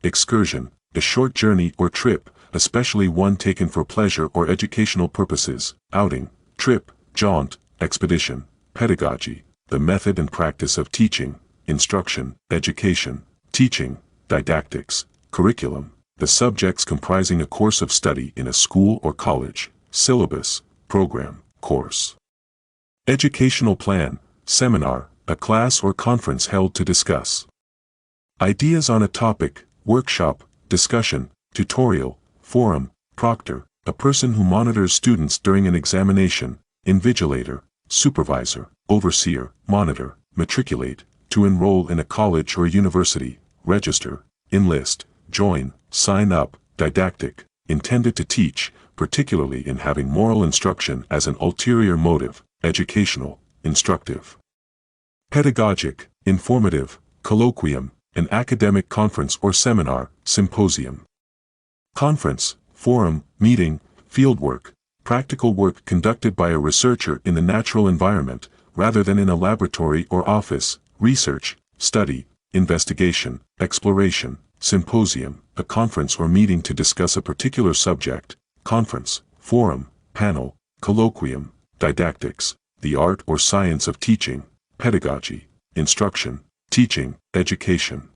excursion, a short journey or trip, especially one taken for pleasure or educational purposes, outing, trip, jaunt, expedition, pedagogy, the method and practice of teaching, instruction, education, teaching, didactics, curriculum, the subjects comprising a course of study in a school or college, syllabus, program, course. Educational plan, seminar, a class or conference held to discuss ideas on a topic, workshop, discussion, tutorial, forum, proctor, a person who monitors students during an examination, invigilator, supervisor, overseer, monitor, matriculate, to enroll in a college or university, register, enlist, join, sign up, didactic, intended to teach, particularly in having moral instruction as an ulterior motive, educational, instructive. Pedagogic, informative, colloquium, an academic conference or seminar, symposium. Conference, forum, meeting, fieldwork, practical work conducted by a researcher in the natural environment, rather than in a laboratory or office, research, study, investigation, exploration, symposium, a conference or meeting to discuss a particular subject, conference, forum, panel, colloquium, didactics, the art or science of teaching, pedagogy, instruction, teaching, education.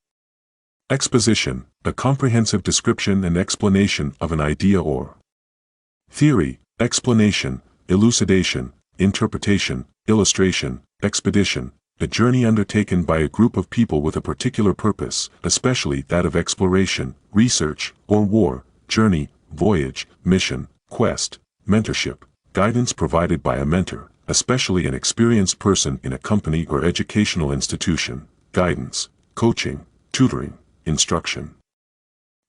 Exposition, a comprehensive description and explanation of an idea or theory, explanation, elucidation, interpretation, illustration, expedition, a journey undertaken by a group of people with a particular purpose, especially that of exploration, research, or war, journey, voyage, mission, quest, mentorship, guidance provided by a mentor, especially an experienced person in a company or educational institution, guidance, coaching, tutoring, instruction.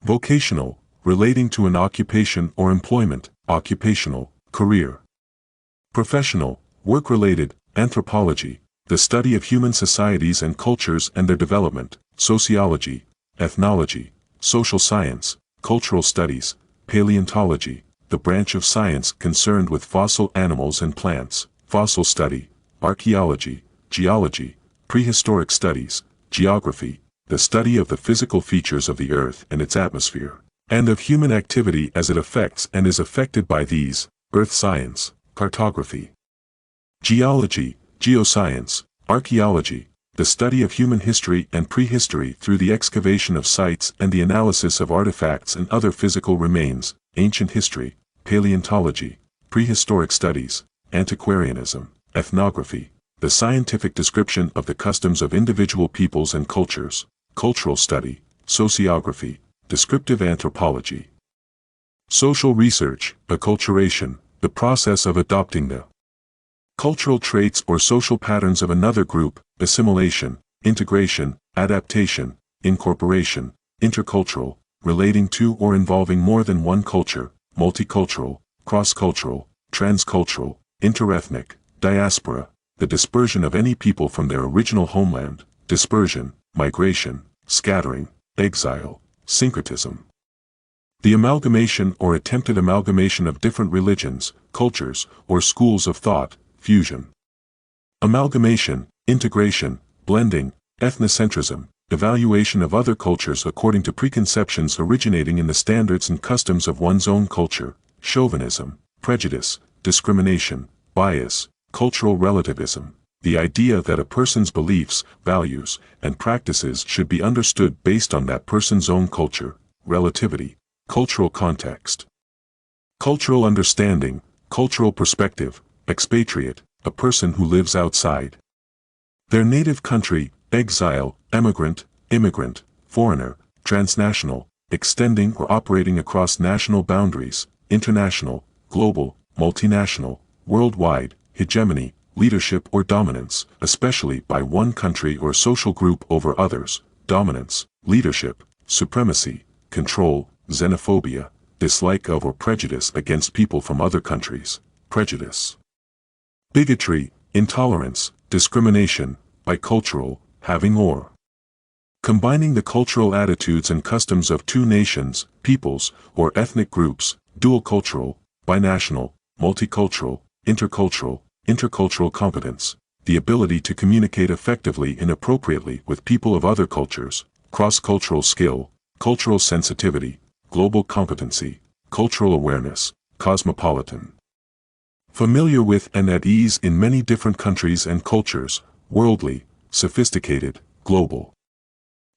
Vocational, relating to an occupation or employment, occupational, career. Professional, work-related, anthropology, the study of human societies and cultures and their development, sociology, ethnology, social science, cultural studies, paleontology, the branch of science concerned with fossil animals and plants, fossil study, archaeology, geology, prehistoric studies, geography, the study of the physical features of the Earth and its atmosphere, and of human activity as it affects and is affected by these, earth science, cartography. Geology, geoscience, archaeology, the study of human history and prehistory through the excavation of sites and the analysis of artifacts and other physical remains, ancient history, paleontology, prehistoric studies, antiquarianism, ethnography, the scientific description of the customs of individual peoples and cultures, cultural study, sociography, descriptive anthropology. Social research, acculturation, the process of adopting the cultural traits or social patterns of another group, assimilation, integration, adaptation, incorporation, intercultural, relating to or involving more than one culture, multicultural, cross-cultural, transcultural, interethnic, diaspora, the dispersion of any people from their original homeland, dispersion, migration, scattering, exile, syncretism. The amalgamation or attempted amalgamation of different religions, cultures, or schools of thought, fusion. Amalgamation, integration, blending, ethnocentrism, evaluation of other cultures according to preconceptions originating in the standards and customs of one's own culture, chauvinism, prejudice, discrimination, bias, cultural relativism, the idea that a person's beliefs, values, and practices should be understood based on that person's own culture, relativity, cultural context. Cultural understanding, cultural perspective, expatriate, a person who lives outside their native country, exile, emigrant, immigrant, foreigner, transnational, extending or operating across national boundaries, international, global, multinational, worldwide, hegemony, leadership or dominance, especially by one country or social group over others, dominance, leadership, supremacy, control, xenophobia, dislike of or prejudice against people from other countries, prejudice. Bigotry, intolerance, discrimination, bicultural, having or combining the cultural attitudes and customs of two nations, peoples, or ethnic groups, dual cultural, binational, multicultural, intercultural competence, the ability to communicate effectively and appropriately with people of other cultures, cross-cultural skill, cultural sensitivity, global competency, cultural awareness, cosmopolitan. Familiar with and at ease in many different countries and cultures, worldly, sophisticated, global.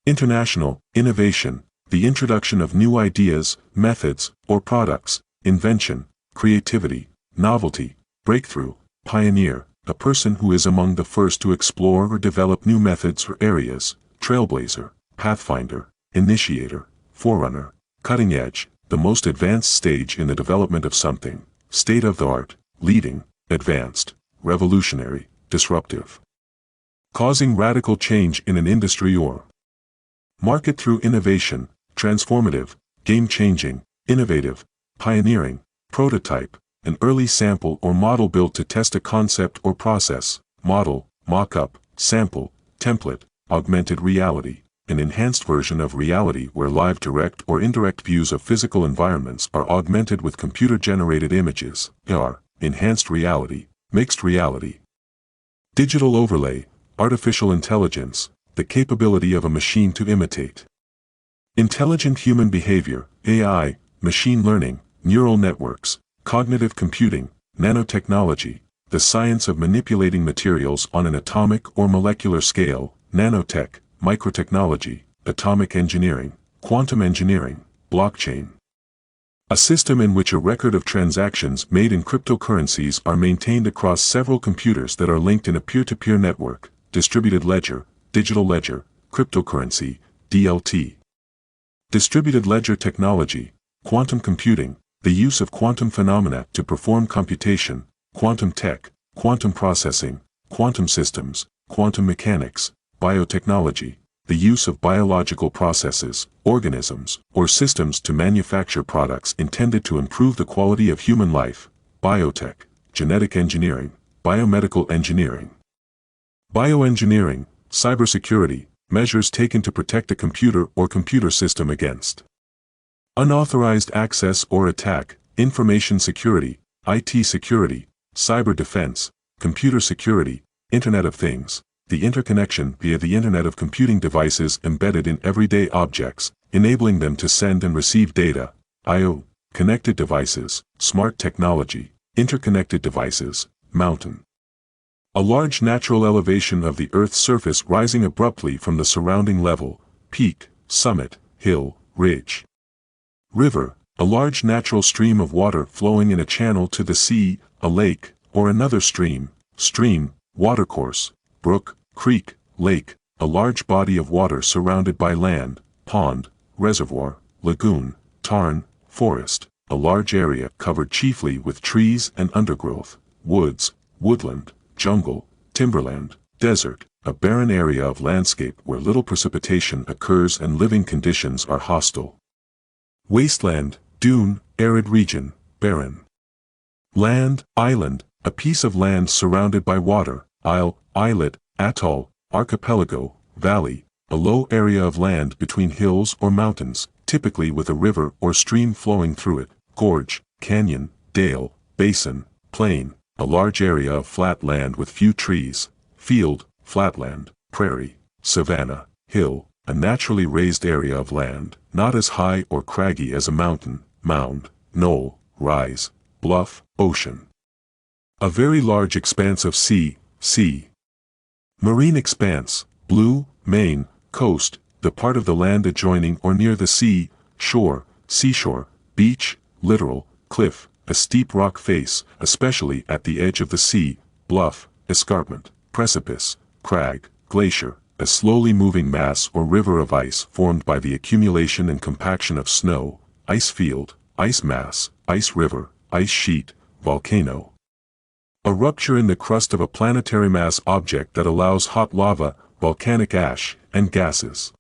International, innovation, the introduction of new ideas, methods, or products, invention, creativity, novelty, breakthrough, pioneer, a person who is among the first to explore or develop new methods or areas, trailblazer, pathfinder, initiator, forerunner, cutting edge, the most advanced stage in the development of something, state of the art, leading, advanced, revolutionary, disruptive. Causing radical change in an industry or market through innovation, transformative, game-changing, innovative, pioneering, prototype, an early sample or model built to test a concept or process, model, mock-up, sample, template, augmented reality, an enhanced version of reality where live direct or indirect views of physical environments are augmented with computer-generated images, AR, enhanced reality, mixed reality. Digital overlay, artificial intelligence, the capability of a machine to imitate. Intelligent human behavior, AI, machine learning, neural networks, cognitive computing, nanotechnology, the science of manipulating materials on an atomic or molecular scale, nanotech, microtechnology, atomic engineering, quantum engineering, blockchain. A system in which a record of transactions made in cryptocurrencies are maintained across several computers that are linked in a peer-to-peer network, distributed ledger, digital ledger, cryptocurrency, DLT. Distributed ledger technology, quantum computing, the use of quantum phenomena to perform computation, quantum tech, quantum processing, quantum systems, quantum mechanics, biotechnology, the use of biological processes, organisms, or systems to manufacture products intended to improve the quality of human life, biotech, genetic engineering, biomedical engineering. Bioengineering, cybersecurity, measures taken to protect a computer or computer system against unauthorized access or attack, information security, IT security, cyber defense, computer security, Internet of Things, the interconnection via the Internet of computing devices embedded in everyday objects, enabling them to send and receive data, I/O, connected devices, smart technology, interconnected devices, mountain. A large natural elevation of the Earth's surface rising abruptly from the surrounding level, peak, summit, hill, ridge. River, a large natural stream of water flowing in a channel to the sea, a lake, or another stream, watercourse, brook, creek, lake, a large body of water surrounded by land, pond, reservoir, lagoon, tarn, forest, a large area covered chiefly with trees and undergrowth, woods, woodland, jungle, timberland, desert, a barren area of landscape where little precipitation occurs and living conditions are hostile. Wasteland, dune, arid region, barren. Land, island, a piece of land surrounded by water, isle, islet, atoll, archipelago, valley, a low area of land between hills or mountains, typically with a river or stream flowing through it, gorge, canyon, dale, basin, plain, a large area of flat land with few trees, field, flatland, prairie, savanna, hill, a naturally raised area of land, not as high or craggy as a mountain, mound, knoll, rise, bluff, ocean. A very large expanse of sea. Marine expanse, blue, main, coast, the part of the land adjoining or near the sea, shore, seashore, beach, littoral, cliff, a steep rock face, especially at the edge of the sea, bluff, escarpment, precipice, crag, glacier, a slowly moving mass or river of ice formed by the accumulation and compaction of snow, ice field, ice mass, ice river, ice sheet, volcano. A rupture in the crust of a planetary mass object that allows hot lava, volcanic ash, and gases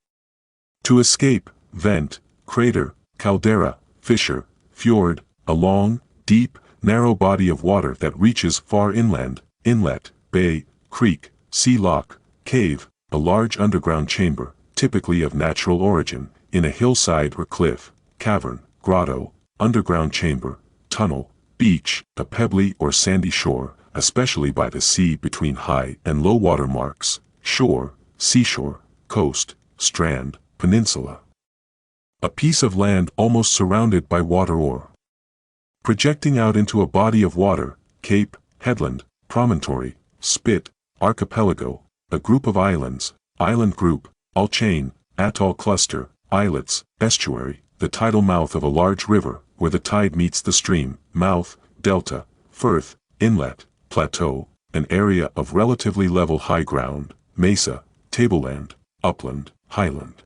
to escape, vent, crater, caldera, fissure, fjord, a long, deep, narrow body of water that reaches far inland, inlet, bay, creek, sea lock, cave, a large underground chamber, typically of natural origin, in a hillside or cliff, cavern, grotto, underground chamber, tunnel, beach, a pebbly or sandy shore, especially by the sea between high and low water marks, shore, seashore, coast, strand, peninsula. A piece of land almost surrounded by water or projecting out into a body of water, cape, headland, promontory, spit, archipelago, a group of islands, island group, all chain, atoll cluster, islets, estuary, the tidal mouth of a large river, where the tide meets the stream, mouth, delta, firth, inlet, plateau, an area of relatively level high ground, mesa, tableland, upland, highland.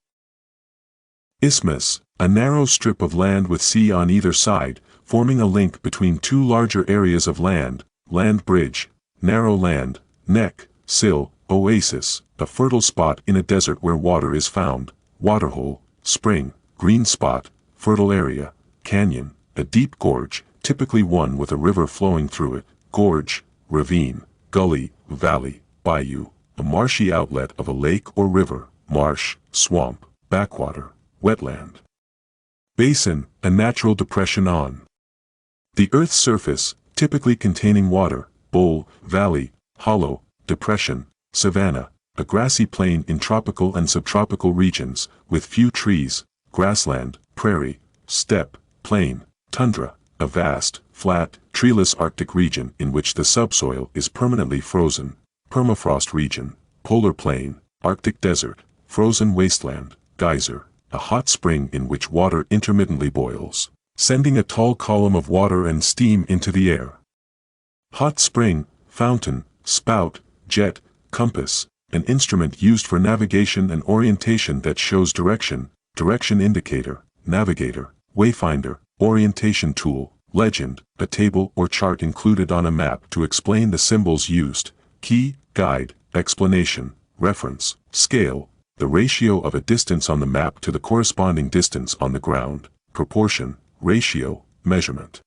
Isthmus, a narrow strip of land with sea on either side, forming a link between two larger areas of land, land bridge, narrow land, neck, sill, oasis, a fertile spot in a desert where water is found, waterhole, spring, green spot, fertile area, canyon, a deep gorge, typically one with a river flowing through it, gorge, ravine, gully, valley, bayou, a marshy outlet of a lake or river, marsh, swamp, backwater, wetland. Basin, a natural depression on the Earth's surface, typically containing water, bowl, valley, hollow, depression, savanna, a grassy plain in tropical and subtropical regions, with few trees, grassland, prairie, steppe, plain, tundra, a vast, flat, treeless Arctic region in which the subsoil is permanently frozen, permafrost region, polar plain, Arctic desert, frozen wasteland, geyser, a hot spring in which water intermittently boils, sending a tall column of water and steam into the air. Hot spring, fountain, spout, jet, compass, an instrument used for navigation and orientation that shows direction, direction indicator, navigator, wayfinder, orientation tool, legend, a table or chart included on a map to explain the symbols used, key, guide, explanation, reference, scale, the ratio of a distance on the map to the corresponding distance on the ground, proportion, ratio, measurement.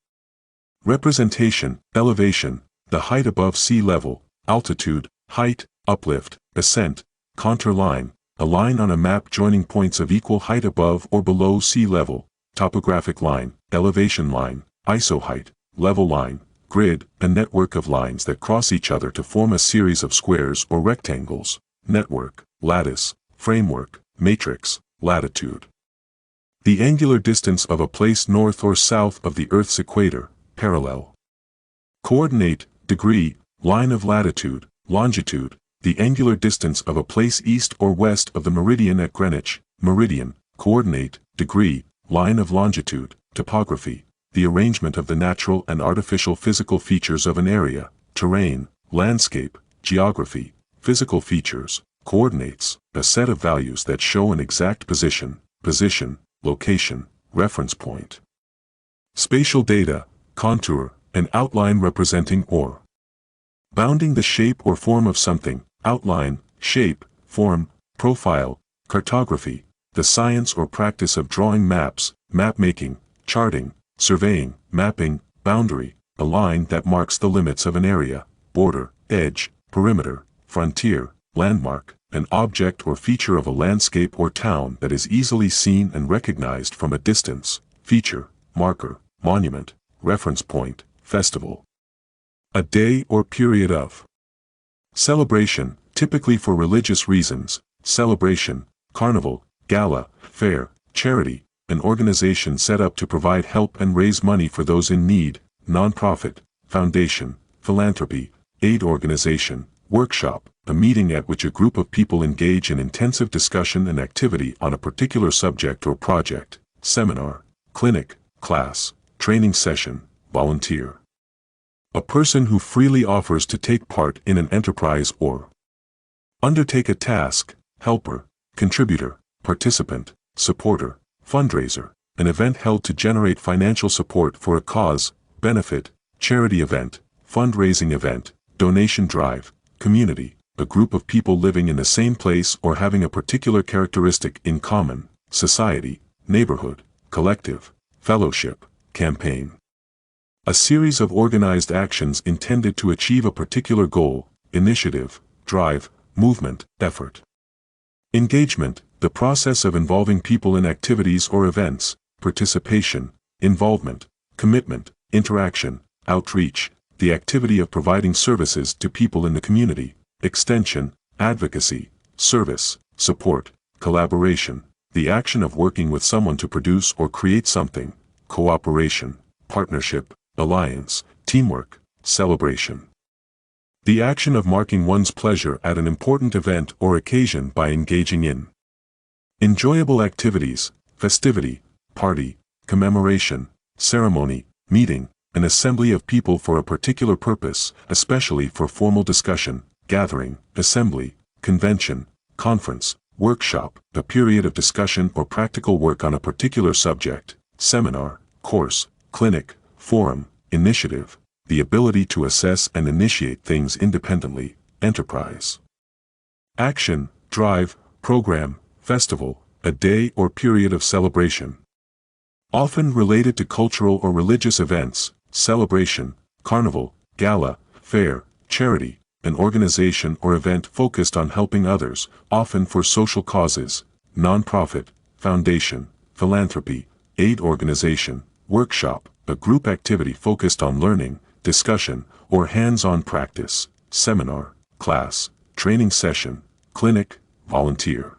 Representation, elevation, the height above sea level, altitude, height, uplift, ascent, contour line, a line on a map joining points of equal height above or below sea level, topographic line, elevation line, isoheight, level line, grid, a network of lines that cross each other to form a series of squares or rectangles, network, lattice, framework, matrix, latitude. The angular distance of a place north or south of the Earth's equator, parallel. Coordinate, degree, line of latitude, longitude, the angular distance of a place east or west of the meridian at Greenwich, meridian, coordinate, degree, line of longitude, topography, the arrangement of the natural and artificial physical features of an area, terrain, landscape, geography, physical features, coordinates, a set of values that show an exact position, location, reference point. Spatial data, contour, an outline representing or bounding the shape or form of something, outline, shape, form, profile, cartography, the science or practice of drawing maps, map-making, charting, surveying, mapping, boundary, a line that marks the limits of an area, border, edge, perimeter, frontier, landmark, an object or feature of a landscape or town that is easily seen and recognized from a distance, feature, marker, monument, reference point, festival. A day or period of celebration, typically for religious reasons, celebration, carnival, gala, fair, charity, an organization set up to provide help and raise money for those in need, nonprofit, foundation, philanthropy, aid organization, workshop, a meeting at which a group of people engage in intensive discussion and activity on a particular subject or project, seminar, clinic, class, training session, volunteer. A person who freely offers to take part in an enterprise or undertake a task, helper, contributor, participant, supporter, fundraiser, an event held to generate financial support for a cause, benefit, charity event, fundraising event, donation drive, community, a group of people living in the same place or having a particular characteristic in common, society, neighborhood, collective, fellowship, campaign. A series of organized actions intended to achieve a particular goal, initiative, drive, movement, effort. Engagement, the process of involving people in activities or events, participation, involvement, commitment, interaction, outreach, the activity of providing services to people in the community, extension, advocacy, service, support, collaboration, the action of working with someone to produce or create something, cooperation, partnership, alliance, teamwork, celebration. The action of marking one's pleasure at an important event or occasion by engaging in enjoyable activities, festivity, party, commemoration, ceremony, meeting, an assembly of people for a particular purpose, especially for formal discussion, gathering, assembly, convention, conference, workshop, a period of discussion or practical work on a particular subject, seminar, course, clinic, forum, initiative, the ability to assess and initiate things independently, enterprise. Action, drive, program, festival, a day or period of celebration. Often related to cultural or religious events, celebration, carnival, gala, fair, charity, an organization or event focused on helping others, often for social causes, non-profit, foundation, philanthropy, aid organization, workshop, a group activity focused on learning, discussion, or hands-on practice, seminar, class, training session, clinic, volunteer.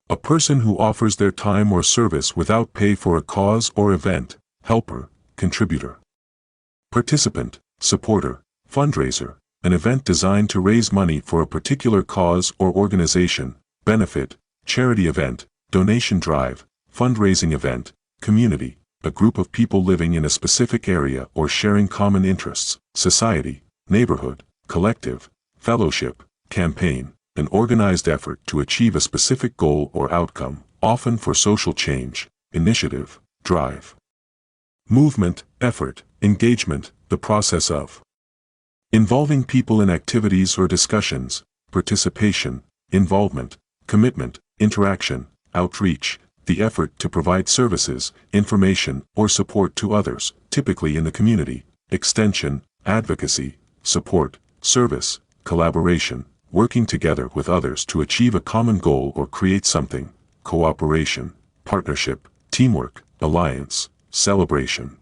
A person who offers their time or service without pay for a cause or event, helper, contributor. Participant, supporter, fundraiser, an event designed to raise money for a particular cause or organization, benefit, charity event, donation drive, fundraising event, community, a group of people living in a specific area or sharing common interests, society, neighborhood, collective, fellowship, campaign, an organized effort to achieve a specific goal or outcome, often for social change, initiative, drive. Movement, effort, engagement, the process of involving people in activities or discussions, participation, involvement, commitment, interaction, outreach, the effort to provide services, information, or support to others, typically in the community, extension, advocacy, support, service, collaboration, working together with others to achieve a common goal or create something, cooperation, partnership, teamwork, alliance, celebration.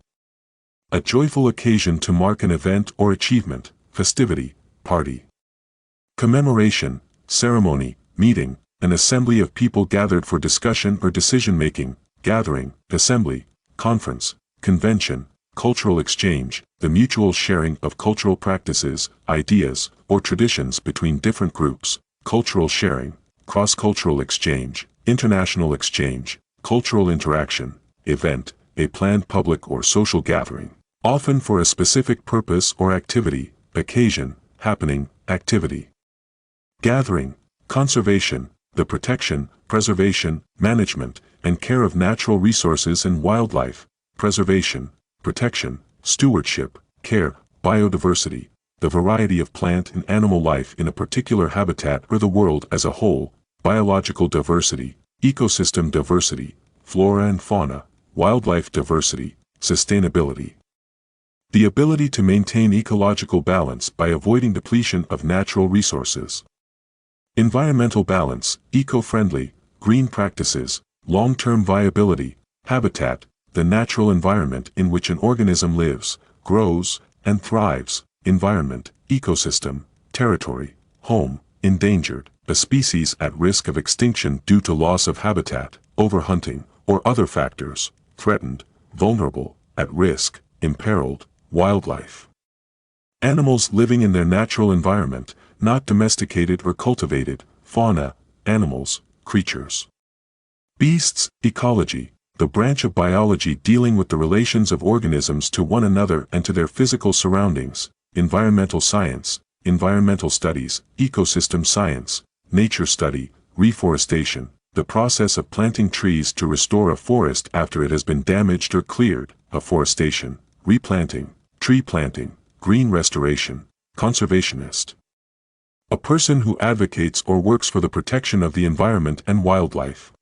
A joyful occasion to mark an event or achievement, festivity, party. Commemoration, ceremony, meeting, an assembly of people gathered for discussion or decision-making, gathering, assembly, conference, convention, cultural exchange, the mutual sharing of cultural practices, ideas, or traditions between different groups, cultural sharing, cross-cultural exchange, international exchange, cultural interaction, event, a planned public or social gathering, often for a specific purpose or activity, occasion, happening, activity. Gathering, conservation, the protection, preservation, management, and care of natural resources and wildlife, preservation, protection, stewardship, care, biodiversity, the variety of plant and animal life in a particular habitat or the world as a whole, biological diversity, ecosystem diversity, flora and fauna, wildlife diversity, sustainability. The ability to maintain ecological balance by avoiding depletion of natural resources. Environmental balance, eco-friendly, green practices, long-term viability, habitat, the natural environment in which an organism lives, grows, and thrives, environment, ecosystem, territory, home, endangered, a species at risk of extinction due to loss of habitat, overhunting, or other factors, threatened, vulnerable, at risk, imperiled, wildlife. Animals living in their natural environment, not domesticated or cultivated, fauna, animals, creatures. Beasts, ecology, the branch of biology dealing with the relations of organisms to one another and to their physical surroundings, environmental science, environmental studies, ecosystem science, nature study, reforestation, the process of planting trees to restore a forest after it has been damaged or cleared, afforestation, replanting, tree planting, green restoration, conservationist. A person who advocates or works for the protection of the environment and wildlife.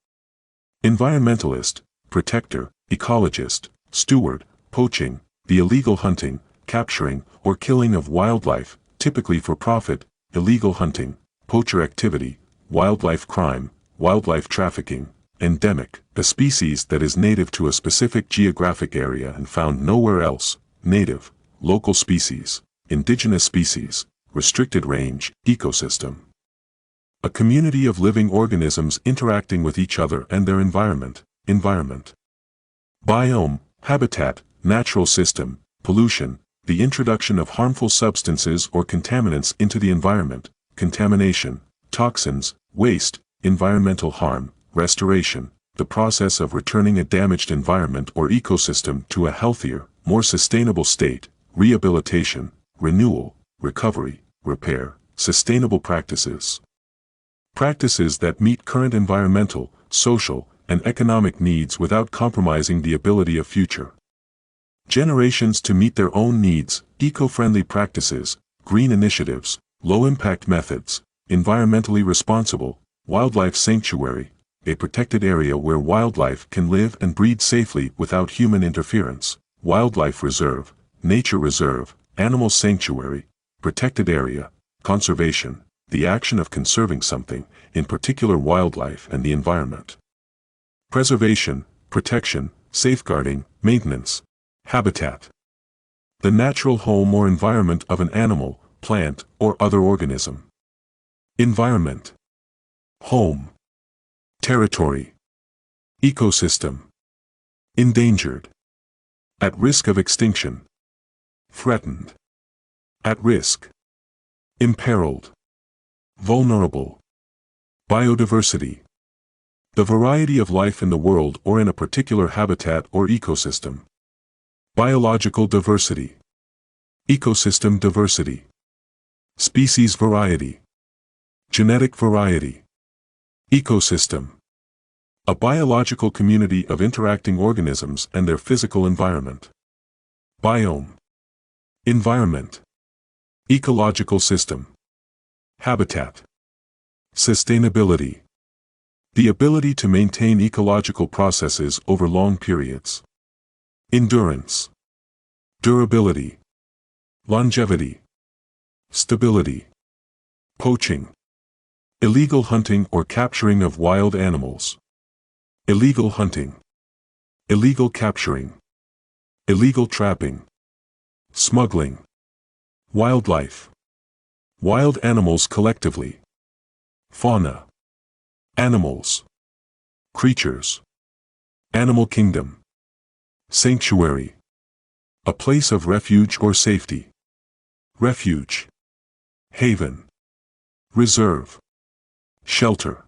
Environmentalist, protector, ecologist, steward, poaching, the illegal hunting, capturing, or killing of wildlife, typically for profit, illegal hunting, poacher activity, wildlife crime, wildlife trafficking, endemic, a species that is native to a specific geographic area and found nowhere else, native, local species, indigenous species, restricted range, ecosystem. A community of living organisms interacting with each other and their environment. Biome, habitat, natural system, pollution, the introduction of harmful substances or contaminants into the environment, contamination, toxins, waste, environmental harm, restoration, the process of returning a damaged environment or ecosystem to a healthier, more sustainable state, rehabilitation, renewal, recovery, repair, sustainable practices. Practices that meet current environmental, social, and economic needs without compromising the ability of future generations to meet their own needs, eco-friendly practices, green initiatives, low-impact methods, environmentally responsible, wildlife sanctuary, a protected area where wildlife can live and breed safely without human interference, wildlife reserve, nature reserve, animal sanctuary, protected area, conservation, the action of conserving something, in particular wildlife and the environment. Preservation, protection, safeguarding, maintenance. Habitat. The natural home or environment of an animal, plant, or other organism. Environment. Home. Territory. Ecosystem. Endangered. At risk of extinction. Threatened. At risk. Imperiled. Vulnerable. Biodiversity. The variety of life in the world or in a particular habitat or ecosystem. Biological diversity. Ecosystem diversity. Species variety. Genetic variety. Ecosystem. A biological community of interacting organisms and their physical environment. Biome. Environment. Ecological system. Habitat. Sustainability. The ability to maintain ecological processes over long periods. Endurance. Durability. Longevity. Stability. Poaching. Illegal hunting or capturing of wild animals. Illegal hunting. Illegal capturing. Illegal trapping. Smuggling. Wildlife. Wild animals collectively. Fauna. Animals. Creatures. Animal kingdom. Sanctuary. A place of refuge or safety. Refuge. Haven. Reserve. Shelter.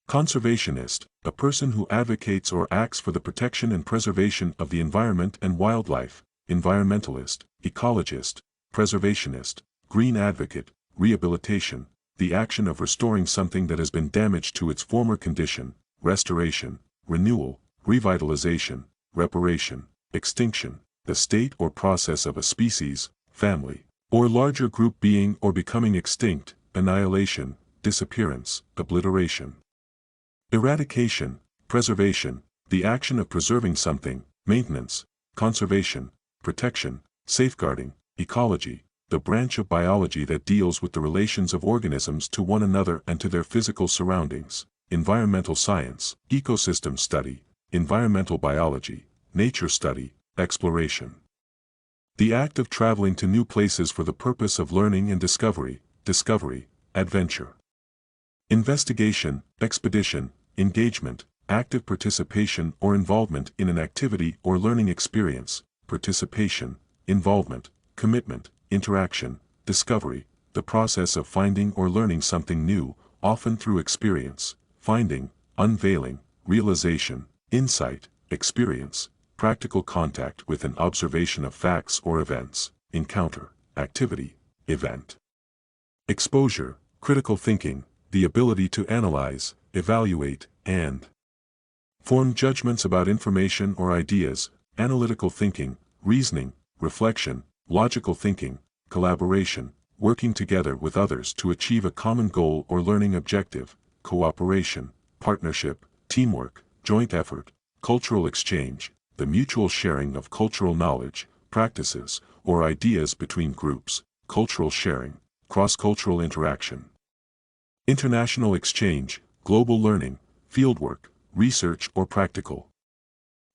Conservationist, a person who advocates or acts for the protection and preservation of the environment and wildlife. Environmentalist, ecologist, preservationist, green advocate, rehabilitation, the action of restoring something that has been damaged to its former condition, restoration, renewal, revitalization, reparation, extinction, the state or process of a species, family, or larger group being or becoming extinct, annihilation, disappearance, obliteration. Eradication, preservation, the action of preserving something, maintenance, conservation, protection, safeguarding, ecology, the branch of biology that deals with the relations of organisms to one another and to their physical surroundings, environmental science, ecosystem study, environmental biology, nature study, exploration. The act of traveling to new places for the purpose of learning and discovery, adventure. Investigation, expedition, engagement, active participation or involvement in an activity or learning experience, participation, involvement, commitment, interaction, discovery, the process of finding or learning something new, often through experience, finding, unveiling, realization, insight, experience, practical contact with an observation of facts or events, encounter, activity, event. Exposure, critical thinking, the ability to analyze, evaluate, and form judgments about information or ideas, analytical thinking, reasoning, reflection, logical thinking, collaboration, working together with others to achieve a common goal or learning objective, cooperation, partnership, teamwork, joint effort, cultural exchange, the mutual sharing of cultural knowledge, practices, or ideas between groups, cultural sharing, cross-cultural interaction. International exchange, global learning, fieldwork, research or practical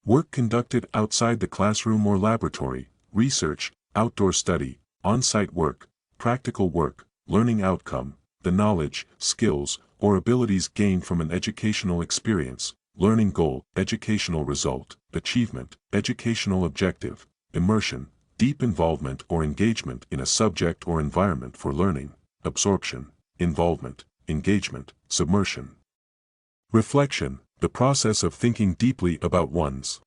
work conducted outside the classroom or laboratory, research, outdoor study, on-site work, practical work, learning outcome, the knowledge, skills, or abilities gained from an educational experience, learning goal, educational result, achievement, educational objective, immersion, deep involvement or engagement in a subject or environment for learning, absorption, involvement, engagement, submersion. Reflection, the process of thinking deeply about one's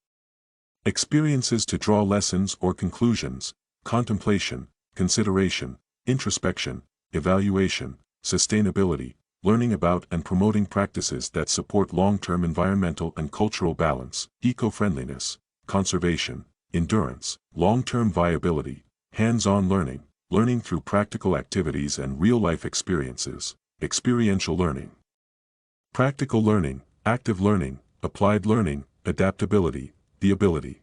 experiences to draw lessons or conclusions, contemplation, consideration, introspection, evaluation, sustainability, learning about and promoting practices that support long-term environmental and cultural balance, eco-friendliness, conservation, endurance, long-term viability, hands-on learning, learning through practical activities and real-life experiences, experiential learning. Practical learning, active learning, applied learning, adaptability, the ability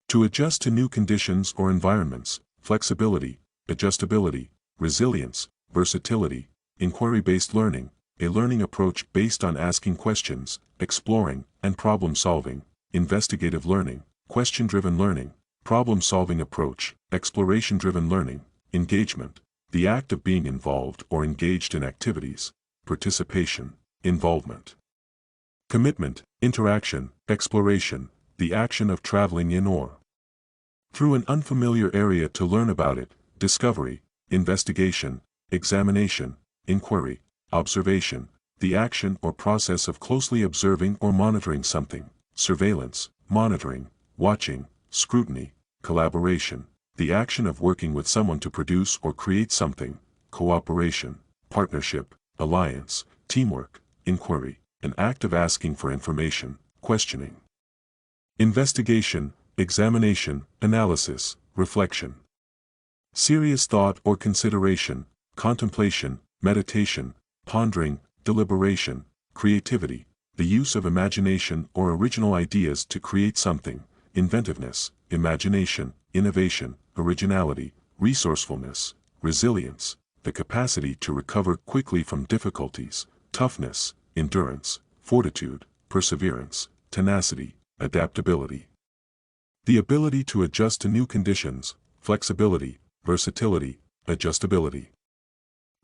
to adjust to new conditions or environments, flexibility, adjustability, resilience, versatility, inquiry-based learning, a learning approach based on asking questions, exploring, and problem-solving, investigative learning, question-driven learning, problem-solving approach, exploration-driven learning, engagement, the act of being involved or engaged in activities, participation, involvement. Commitment, interaction, exploration, the action of traveling in or through an unfamiliar area to learn about it, discovery, investigation, examination, inquiry, observation, the action or process of closely observing or monitoring something, surveillance, monitoring, watching, scrutiny, collaboration, the action of working with someone to produce or create something, cooperation, partnership, alliance, teamwork, inquiry, an act of asking for information, questioning. Investigation, examination, analysis, reflection. Serious thought or consideration, contemplation, meditation, pondering, deliberation, creativity, the use of imagination or original ideas to create something, inventiveness, imagination, innovation, originality, resourcefulness, resilience, the capacity to recover quickly from difficulties, toughness, endurance, fortitude, perseverance, tenacity, adaptability. The ability to adjust to new conditions, flexibility, versatility, adjustability.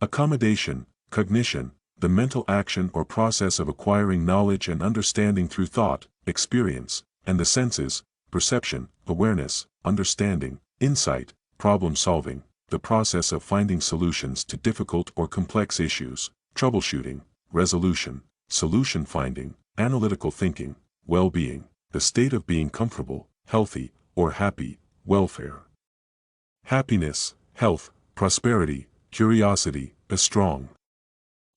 Accommodation, cognition, the mental action or process of acquiring knowledge and understanding through thought, experience, and the senses, perception, awareness, understanding, insight, problem-solving, the process of finding solutions to difficult or complex issues, troubleshooting, resolution, solution-finding, analytical thinking, well-being, the state of being comfortable, healthy, or happy, welfare. Happiness, health, prosperity, curiosity, a strong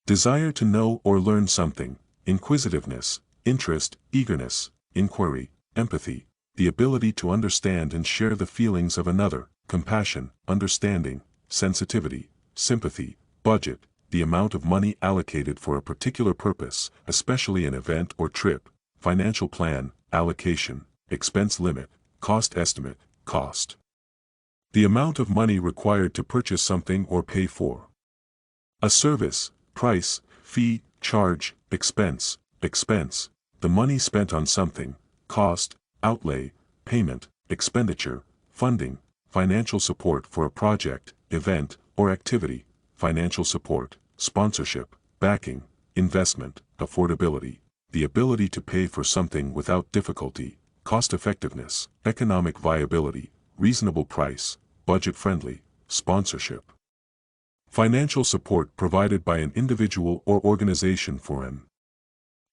desire to know or learn something, inquisitiveness, interest, eagerness, inquiry, empathy, the ability to understand and share the feelings of another, compassion, understanding, sensitivity, sympathy, budget, the amount of money allocated for a particular purpose, especially an event or trip, financial plan, allocation, expense limit, cost estimate, cost. The amount of money required to purchase something or pay for a service, price, fee, charge, expense, the money spent on something, cost, outlay, payment, expenditure, funding, financial support for a project, event, or activity, financial support, sponsorship, backing, investment, affordability, the ability to pay for something without difficulty, cost-effectiveness, economic viability, reasonable price, budget-friendly, sponsorship. Financial support provided by an individual or organization for an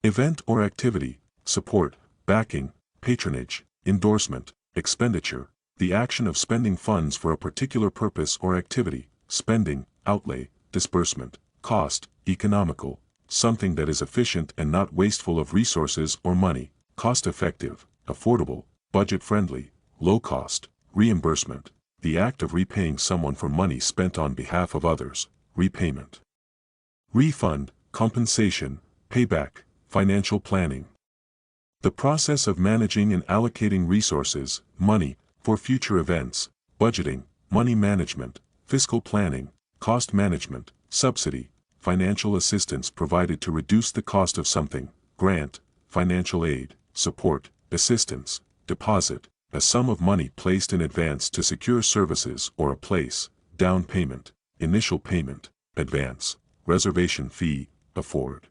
event or activity, support, backing, patronage, endorsement, expenditure, the action of spending funds for a particular purpose or activity, spending, outlay, disbursement, cost, economical, something that is efficient and not wasteful of resources or money, cost-effective, affordable, budget-friendly, low-cost, reimbursement, the act of repaying someone for money spent on behalf of others, repayment. Refund, compensation, payback, financial planning. The process of managing and allocating resources, money, for future events, budgeting, money management, fiscal planning, cost management, subsidy, financial assistance provided to reduce the cost of something, grant, financial aid, support, assistance, deposit, a sum of money placed in advance to secure services or a place, down payment, initial payment, advance, reservation fee, afford.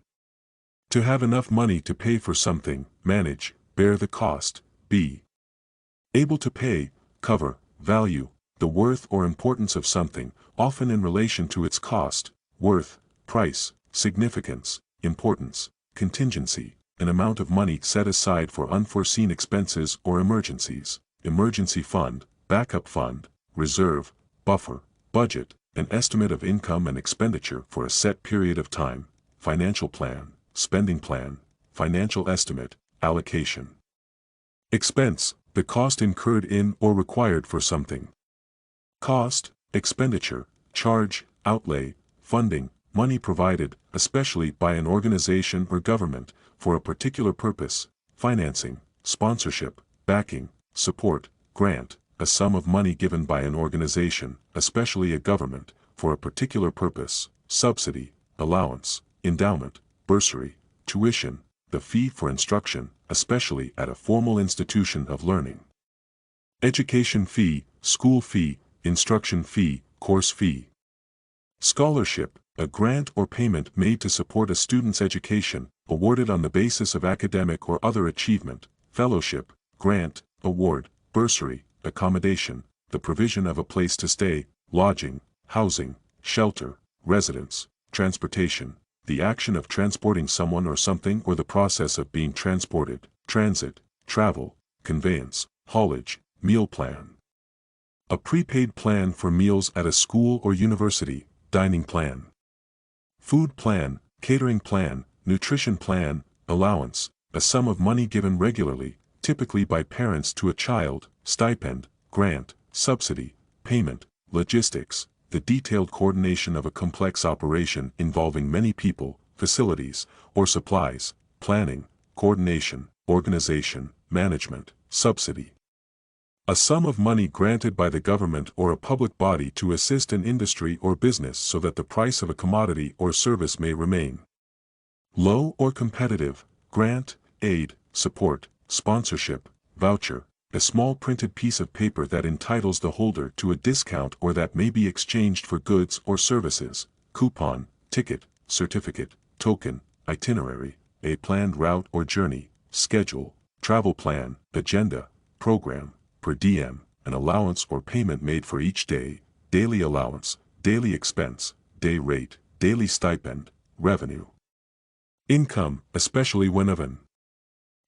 To have enough money to pay for something, manage, bear the cost, be able to pay, cover, value, the worth or importance of something, often in relation to its cost, worth, price, significance, importance, contingency, an amount of money set aside for unforeseen expenses or emergencies, emergency fund, backup fund, reserve, buffer, budget, an estimate of income and expenditure for a set period of time, financial plan, spending plan, financial estimate, allocation. Expense, the cost incurred in or required for something. Cost, expenditure, charge, outlay, funding, money provided, especially by an organization or government, for a particular purpose, financing, sponsorship, backing, support, grant, a sum of money given by an organization, especially a government, for a particular purpose, subsidy, allowance, endowment, bursary, tuition, the fee for instruction, especially at a formal institution of learning. Education fee, school fee, instruction fee, course fee. Scholarship, a grant or payment made to support a student's education, awarded on the basis of academic or other achievement. Fellowship, grant, award, bursary, accommodation, the provision of a place to stay, lodging, housing, shelter, residence, transportation, the action of transporting someone or something or the process of being transported, transit, travel, conveyance, haulage, meal plan. A prepaid plan for meals at a school or university, dining plan. Food plan, catering plan, nutrition plan, allowance, a sum of money given regularly, typically by parents to a child, stipend, grant, subsidy, payment, logistics, the detailed coordination of a complex operation involving many people, facilities, or supplies, planning, coordination, organization, management, subsidy. A sum of money granted by the government or a public body to assist an industry or business so that the price of a commodity or service may remain low or competitive, grant, aid, support, sponsorship, voucher, a small printed piece of paper that entitles the holder to a discount or that may be exchanged for goods or services, coupon, ticket, certificate, token, itinerary, a planned route or journey, schedule, travel plan, agenda, program, per diem, an allowance or payment made for each day, daily allowance, daily expense, day rate, daily stipend, revenue. Income, especially when of an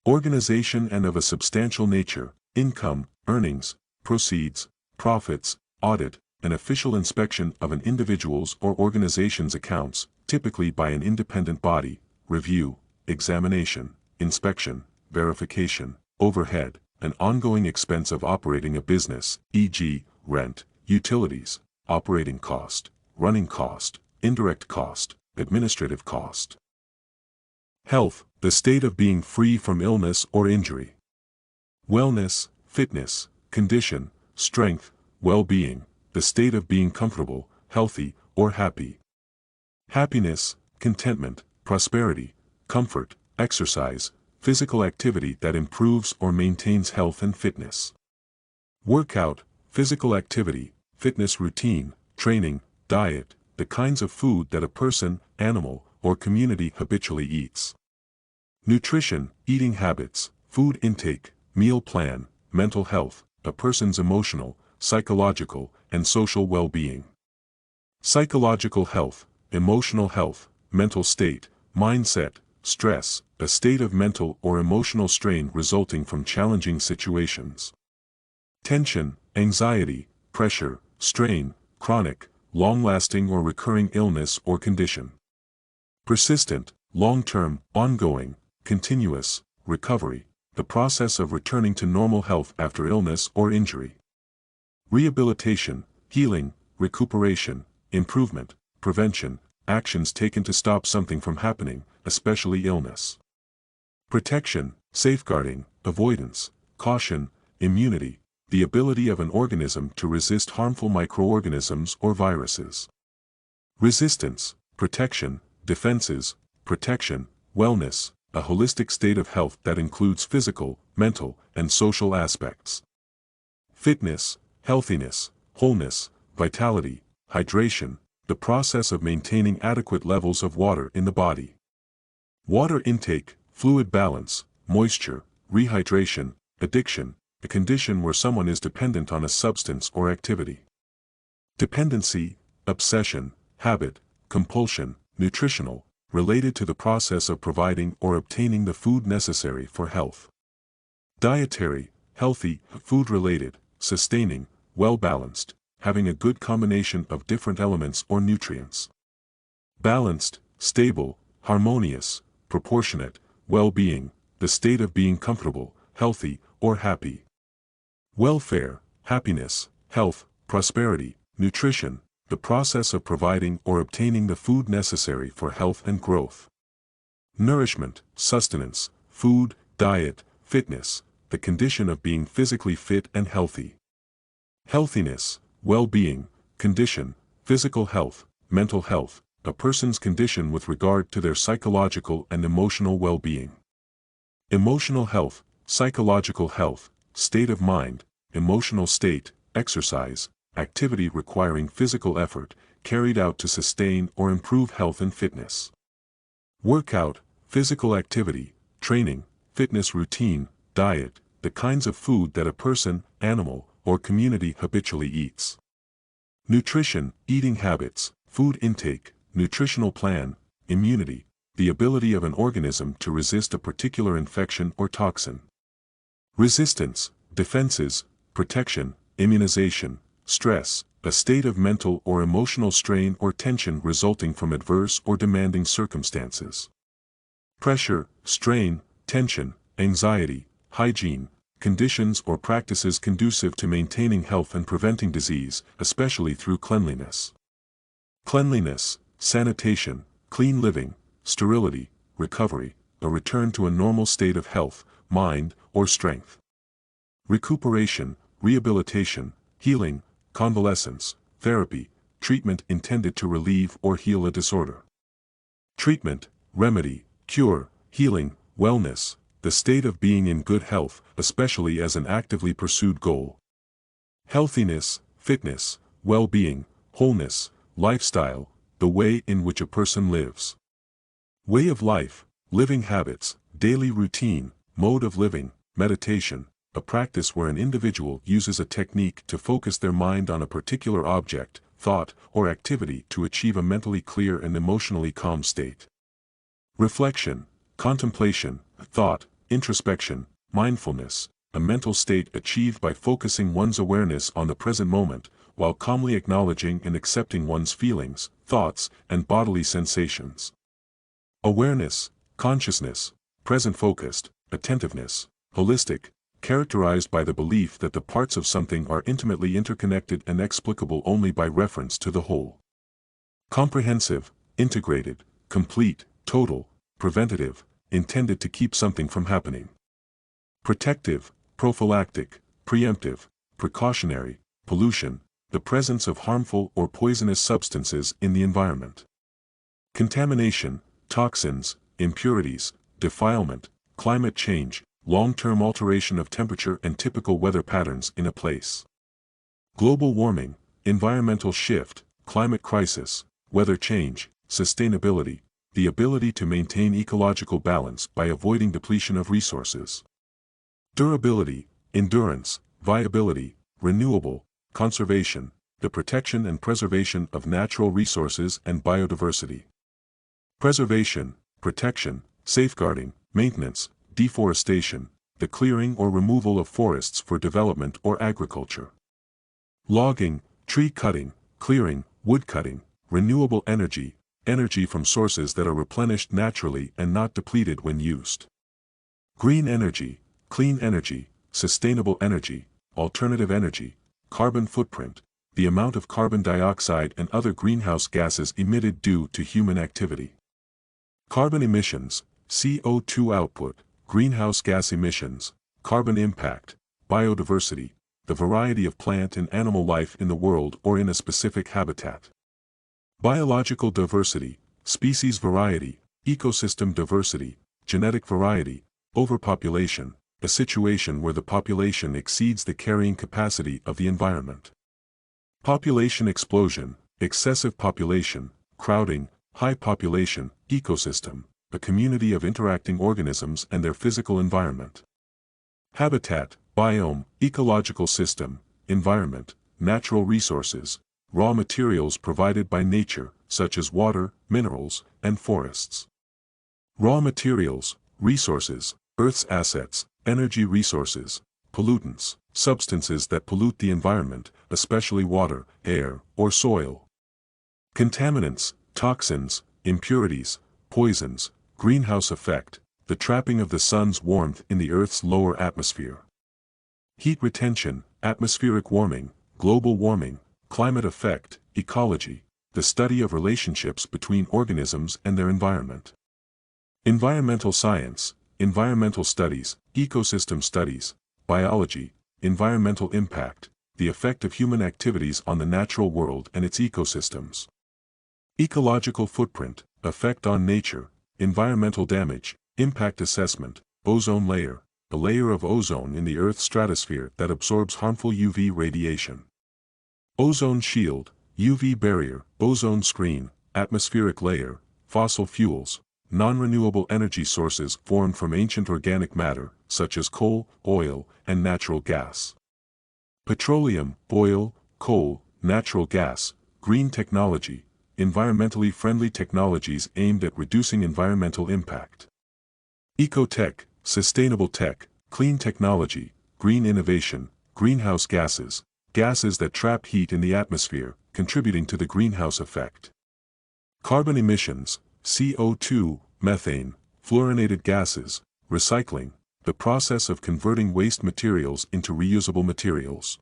organization and of a substantial nature, income, earnings, proceeds, profits, audit, an official inspection of an individual's or organization's accounts, typically by an independent body, review, examination, inspection, verification, overhead, an ongoing expense of operating a business, e.g., rent, utilities, operating cost, running cost, indirect cost, administrative cost. Health, the state of being free from illness or injury. Wellness, fitness, condition, strength, well-being, the state of being comfortable, healthy, or happy. Happiness, contentment, prosperity, comfort, exercise, physical activity that improves or maintains health and fitness. Workout, physical activity, fitness routine, training, diet, the kinds of food that a person, animal, or community habitually eats. Nutrition, eating habits, food intake, meal plan, mental health, a person's emotional, psychological, and social well-being. Psychological health, emotional health, mental state, mindset, stress, a state of mental or emotional strain resulting from challenging situations. Tension, anxiety, pressure, strain, chronic, long-lasting or recurring illness or condition. Persistent, long-term, ongoing, continuous, recovery, the process of returning to normal health after illness or injury. Rehabilitation, healing, recuperation, improvement, prevention, actions taken to stop something from happening, especially illness. Protection, safeguarding, avoidance, caution, immunity, the ability of an organism to resist harmful microorganisms or viruses. Resistance, protection, defenses, protection, wellness, a holistic state of health that includes physical, mental, and social aspects. Fitness, healthiness, wholeness, vitality, hydration, the process of maintaining adequate levels of water in the body. Water intake, fluid balance, moisture, rehydration, addiction, a condition where someone is dependent on a substance or activity. Dependency, obsession, habit, compulsion, nutritional, related to the process of providing or obtaining the food necessary for health. Dietary, healthy, food-related, sustaining, well-balanced, having a good combination of different elements or nutrients. Balanced, stable, harmonious, proportionate, well-being, the state of being comfortable, healthy, or happy. Welfare, happiness, health, prosperity, nutrition, the process of providing or obtaining the food necessary for health and growth. Nourishment, sustenance, food, diet, fitness, the condition of being physically fit and healthy. Healthiness, well-being, condition, physical health, mental health, a person's condition with regard to their psychological and emotional well-being. Emotional health, psychological health, state of mind, emotional state, exercise, activity requiring physical effort, carried out to sustain or improve health and fitness. Workout, physical activity, training, fitness routine, diet, the kinds of food that a person, animal, or community habitually eats. Nutrition, eating habits, food intake, nutritional plan, immunity, the ability of an organism to resist a particular infection or toxin. Resistance, defenses, protection, immunization, stress, a state of mental or emotional strain or tension resulting from adverse or demanding circumstances. Pressure, strain, tension, anxiety, hygiene, conditions or practices conducive to maintaining health and preventing disease, especially through cleanliness. Cleanliness, sanitation, clean living, sterility, recovery, a return to a normal state of health, mind, or strength. Recuperation, rehabilitation, healing, convalescence, therapy, treatment intended to relieve or heal a disorder. Treatment, remedy, cure, healing, wellness, the state of being in good health, especially as an actively pursued goal. Healthiness, fitness, well-being, wholeness, lifestyle, the way in which a person lives. Way of life, living habits, daily routine, mode of living, meditation, a practice where an individual uses a technique to focus their mind on a particular object, thought, or activity to achieve a mentally clear and emotionally calm state. Reflection, contemplation, thought, introspection, mindfulness, a mental state achieved by focusing one's awareness on the present moment, while calmly acknowledging and accepting one's feelings, thoughts, and bodily sensations. Awareness, consciousness, present-focused, attentiveness, holistic, characterized by the belief that the parts of something are intimately interconnected and explicable only by reference to the whole. Comprehensive, integrated, complete, total, preventative, intended to keep something from happening. Protective, prophylactic, preemptive, precautionary, pollution, the presence of harmful or poisonous substances in the environment. Contamination, toxins, impurities, defilement, climate change, long-term alteration of temperature and typical weather patterns in a place. Global warming, environmental shift, climate crisis, weather change, sustainability, the ability to maintain ecological balance by avoiding depletion of resources. Durability, endurance, viability, renewable, conservation, the protection and preservation of natural resources and biodiversity. Preservation, protection, safeguarding, maintenance, deforestation, the clearing or removal of forests for development or agriculture. Logging, tree cutting, clearing, wood cutting, renewable energy, energy from sources that are replenished naturally and not depleted when used. Green energy, clean energy, sustainable energy, alternative energy, carbon footprint, the amount of carbon dioxide and other greenhouse gases emitted due to human activity. Carbon emissions, CO2 output, greenhouse gas emissions, carbon impact, biodiversity, the variety of plant and animal life in the world or in a specific habitat. Biological diversity, species variety, ecosystem diversity, genetic variety, overpopulation, a situation where the population exceeds the carrying capacity of the environment. Population explosion, excessive population, crowding, high population, ecosystem, a community of interacting organisms and their physical environment. Habitat, biome, ecological system, environment, natural resources, raw materials provided by nature, such as water, minerals, and forests. Raw materials, resources, Earth's assets, energy resources, pollutants, substances that pollute the environment, especially water, air, or soil. Contaminants, toxins, impurities, poisons, greenhouse effect, the trapping of the sun's warmth in the Earth's lower atmosphere. Heat retention, atmospheric warming, global warming, climate effect, ecology, the study of relationships between organisms and their environment. Environmental science, environmental studies, ecosystem studies, biology, environmental impact, the effect of human activities on the natural world and its ecosystems. Ecological footprint, effect on nature, environmental damage, impact assessment, ozone layer, a layer of ozone in the Earth's stratosphere that absorbs harmful UV radiation. Ozone shield, UV barrier, ozone screen, atmospheric layer, fossil fuels, non-renewable energy sources formed from ancient organic matter, such as coal, oil, and natural gas. Petroleum, oil, coal, natural gas, green technology, environmentally friendly technologies aimed at reducing environmental impact. Ecotech, sustainable tech, clean technology, green innovation, greenhouse gases, gases that trap heat in the atmosphere, contributing to the greenhouse effect. Carbon emissions, CO2, methane, fluorinated gases, recycling, the process of converting waste materials into reusable materials.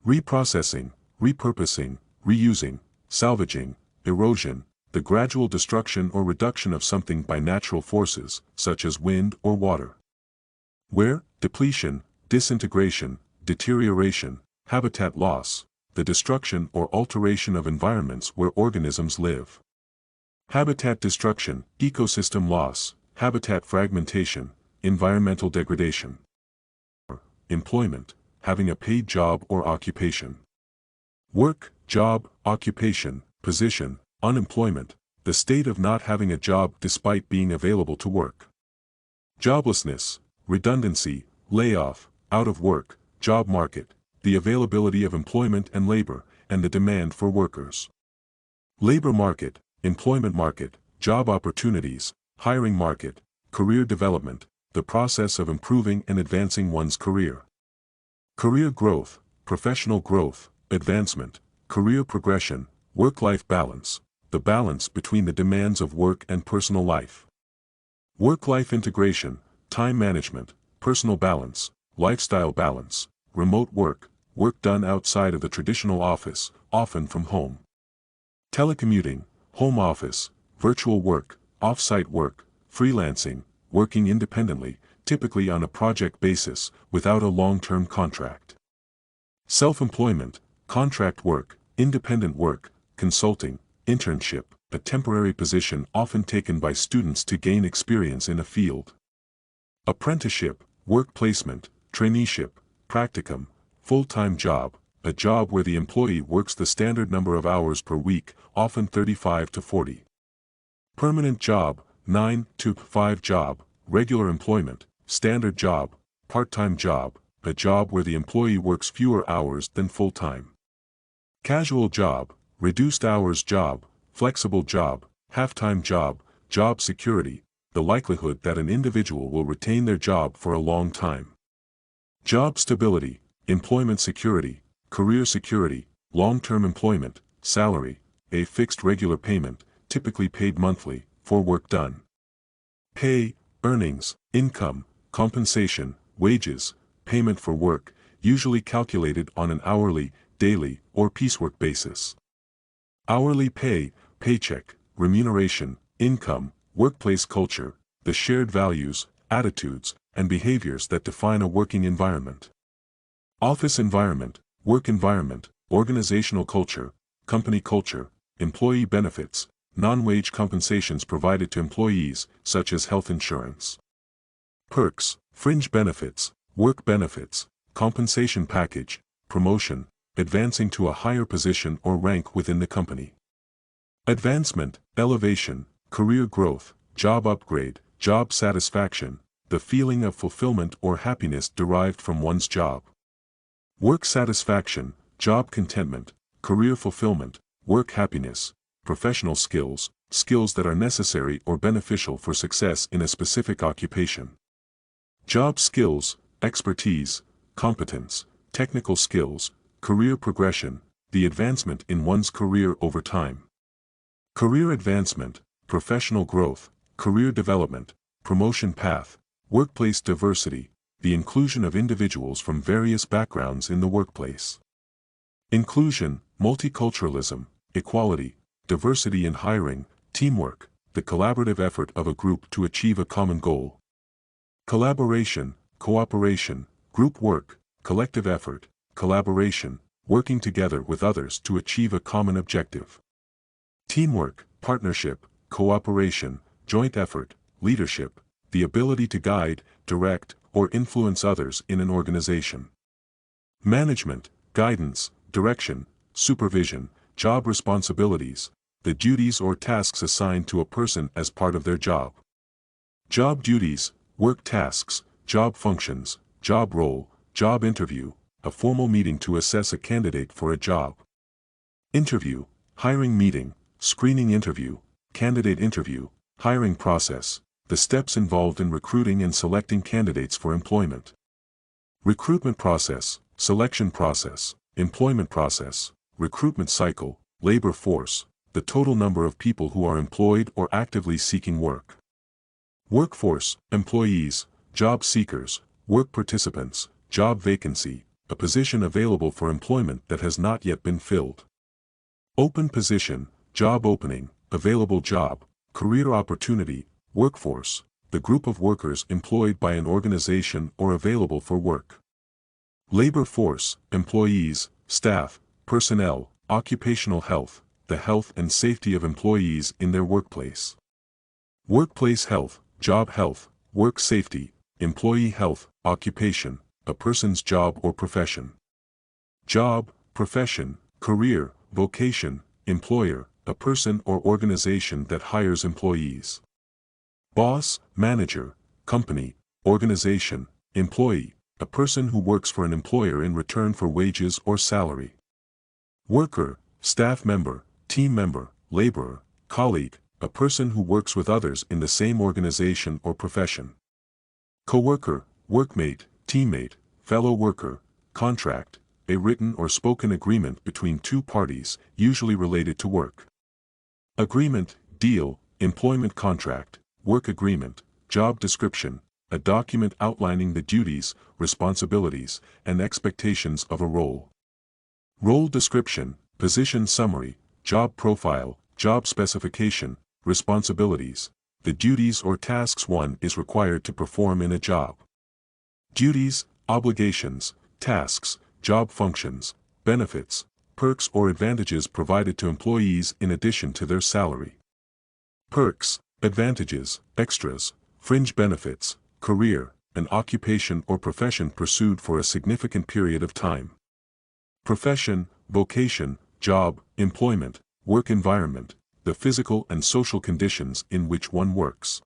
Reprocessing, repurposing, reusing, salvaging, erosion, the gradual destruction or reduction of something by natural forces, such as wind or water. Wear, depletion, disintegration, deterioration, habitat loss, the destruction or alteration of environments where organisms live. Habitat destruction, ecosystem loss, habitat fragmentation, environmental degradation. Employment, having a paid job or occupation. Work, job, occupation, position, unemployment, the state of not having a job despite being available to work. Joblessness, redundancy, layoff, out of work, job market, the availability of employment and labor, and the demand for workers. Labor market, employment market, job opportunities, hiring market, career development, the process of improving and advancing one's career. Career growth, professional growth, advancement, career progression, work-life balance, the balance between the demands of work and personal life. Work-life integration, time management, personal balance, lifestyle balance, remote work, work done outside of the traditional office, often from home. Telecommuting, home office, virtual work, off-site work, freelancing, working independently, typically on a project basis, without a long-term contract. Self-employment, contract work, independent work, consulting, internship, a temporary position often taken by students to gain experience in a field. Apprenticeship, work placement, traineeship, practicum, full-time job, a job where the employee works the standard number of hours per week, often 35 to 40. Permanent job, 9 to 5 job, regular employment, standard job, part-time job, a job where the employee works fewer hours than full-time. Casual job, reduced hours job, flexible job, half-time job, job security, the likelihood that an individual will retain their job for a long time. Job stability, employment security, career security, long-term employment, salary, a fixed regular payment, typically paid monthly, for work done. Pay, earnings, income, compensation, wages, payment for work, usually calculated on an hourly, daily, or piecework basis. Hourly pay, paycheck, remuneration, income, workplace culture, the shared values, attitudes, and behaviors that define a working environment. Office environment, work environment, organizational culture, company culture, employee benefits, non-wage compensations provided to employees, such as health insurance. Perks, fringe benefits, work benefits, compensation package, promotion, advancing to a higher position or rank within the company. Advancement, elevation, career growth, job upgrade, job satisfaction, the feeling of fulfillment or happiness derived from one's job. Work satisfaction, job contentment, career fulfillment, work happiness, professional skills, skills that are necessary or beneficial for success in a specific occupation. Job skills, expertise, competence, technical skills, career progression, the advancement in one's career over time. Career advancement, professional growth, career development, promotion path, workplace diversity, the inclusion of individuals from various backgrounds in the workplace. Inclusion, multiculturalism, equality, diversity in hiring, teamwork, the collaborative effort of a group to achieve a common goal. Collaboration, cooperation, group work, collective effort, collaboration, working together with others to achieve a common objective. Teamwork, partnership, cooperation, joint effort, leadership, the ability to guide, direct, or influence others in an organization. Management, guidance, direction, supervision, job responsibilities, the duties or tasks assigned to a person as part of their job. Job duties, work tasks, job functions, job role, job interview, a formal meeting to assess a candidate for a job. Interview, hiring meeting, screening interview, candidate interview, hiring process, the steps involved in recruiting and selecting candidates for employment. Recruitment process, selection process, employment process, recruitment cycle, labor force, the total number of people who are employed or actively seeking work. Workforce, employees, job seekers, work participants, job vacancy, a position available for employment that has not yet been filled. Open position, job opening, available job, career opportunity, workforce, the group of workers employed by an organization or available for work. Labor force, employees, staff, personnel, occupational health, the health and safety of employees in their workplace. Workplace health, job health, work safety, employee health, occupation, a person's job or profession. Job, profession, career, vocation, employer, a person or organization that hires employees. Boss, manager, company, organization, employee, a person who works for an employer in return for wages or salary. Worker, staff member, team member, laborer, colleague, a person who works with others in the same organization or profession. Co-worker, workmate, teammate, fellow worker, contract, a written or spoken agreement between two parties, usually related to work. Agreement, deal, employment contract, work agreement, job description, a document outlining the duties, responsibilities, and expectations of a role. Role description, position summary, job profile, job specification, responsibilities, the duties or tasks one is required to perform in a job. Duties, obligations, tasks, job functions, benefits, perks or advantages provided to employees in addition to their salary. Perks, advantages, extras, fringe benefits, career, an occupation or profession pursued for a significant period of time. Profession, vocation, job, employment, work environment, the physical and social conditions in which one works.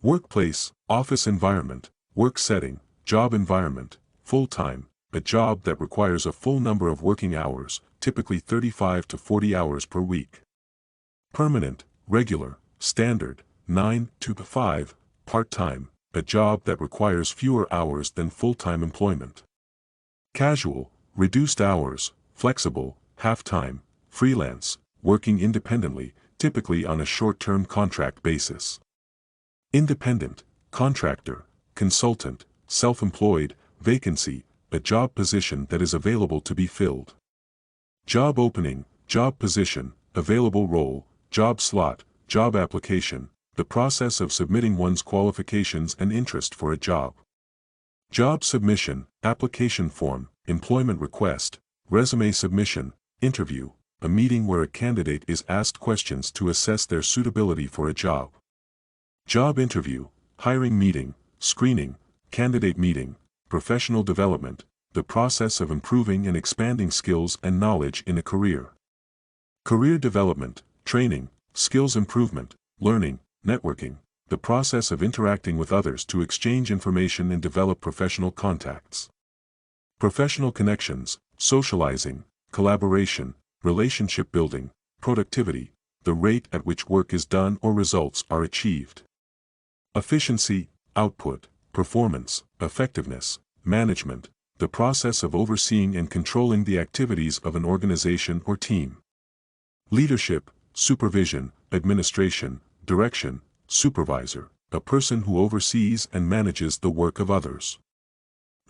Workplace, office environment, work setting, job environment, full-time, a job that requires a full number of working hours, typically 35 to 40 hours per week. Permanent, regular, standard, 9 to 5, part-time, a job that requires fewer hours than full-time employment. Casual, reduced hours, flexible, half-time, freelance, working independently, typically on a short-term contract basis. Independent, contractor, consultant, self-employed, vacancy, a job position that is available to be filled. Job opening, job position, available role, job slot, job application, the process of submitting one's qualifications and interest for a job. Job submission, application form, employment request, resume submission, interview, a meeting where a candidate is asked questions to assess their suitability for a job. Job interview, hiring meeting, screening, candidate meeting, professional development, the process of improving and expanding skills and knowledge in a career. Career development, training, skills improvement, learning, networking, the process of interacting with others to exchange information and develop professional contacts. Professional connections, socializing, collaboration, relationship building, productivity, the rate at which work is done or results are achieved. Efficiency, output, performance, effectiveness, management, the process of overseeing and controlling the activities of an organization or team. Leadership, supervision, administration, direction, supervisor, a person who oversees and manages the work of others.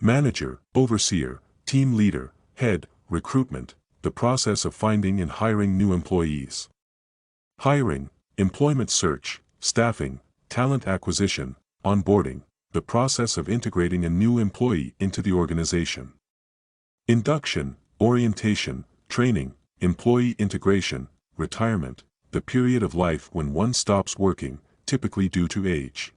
Manager, overseer, team leader, head, recruitment, the process of finding and hiring new employees. Hiring, employment search, staffing, talent acquisition, onboarding, the process of integrating a new employee into the organization. Induction, orientation, training, employee integration, retirement, the period of life when one stops working, typically due to age.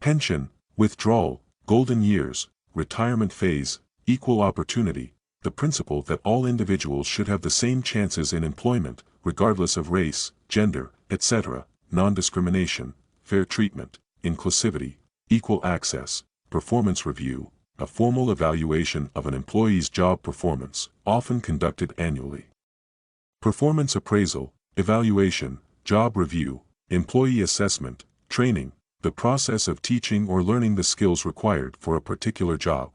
Pension, withdrawal, golden years, retirement phase, equal opportunity, the principle that all individuals should have the same chances in employment, regardless of race, gender, etc., non-discrimination, fair treatment, inclusivity, equal access, performance review, a formal evaluation of an employee's job performance, often conducted annually. Performance appraisal, evaluation, job review, employee assessment, training, the process of teaching or learning the skills required for a particular job.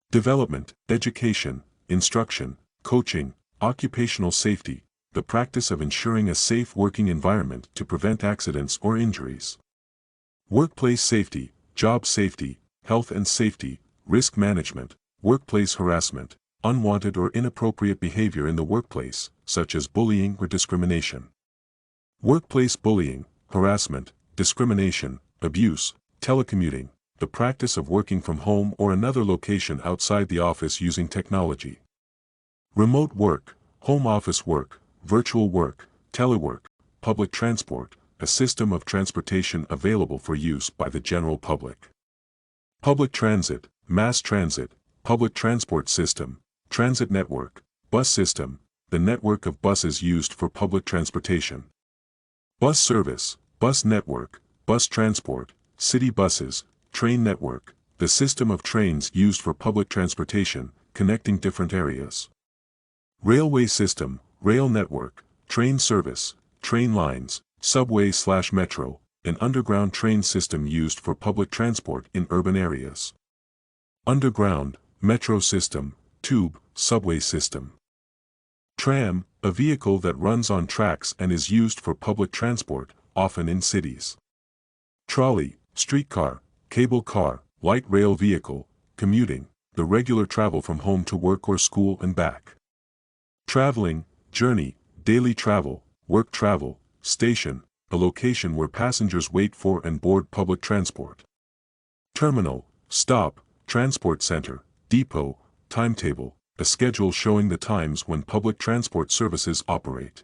Development, education, instruction, coaching, occupational safety, the practice of ensuring a safe working environment to prevent accidents or injuries. Workplace safety, job safety, health and safety, risk management, workplace harassment, unwanted or inappropriate behavior in the workplace, such as bullying or discrimination. Workplace bullying, harassment, discrimination, abuse, telecommuting, the practice of working from home or another location outside the office using technology. Remote work, home office work, virtual work, telework, public transport, a system of transportation available for use by the general public. Public transit, mass transit, public transport system, transit network, bus system, the network of buses used for public transportation. Bus service, bus network, bus transport, city buses, train network, the system of trains used for public transportation, connecting different areas. Railway system, rail network, train service, train lines, subway/metro, an underground train system used for public transport in urban areas. Underground, metro system, tube, subway system. Tram, a vehicle that runs on tracks and is used for public transport, often in cities. Trolley, streetcar, cable car, light rail vehicle, commuting, the regular travel from home to work or school and back. Traveling, journey, daily travel, work travel, station, a location where passengers wait for and board public transport. Terminal, stop, transport center, depot, timetable, a schedule showing the times when public transport services operate.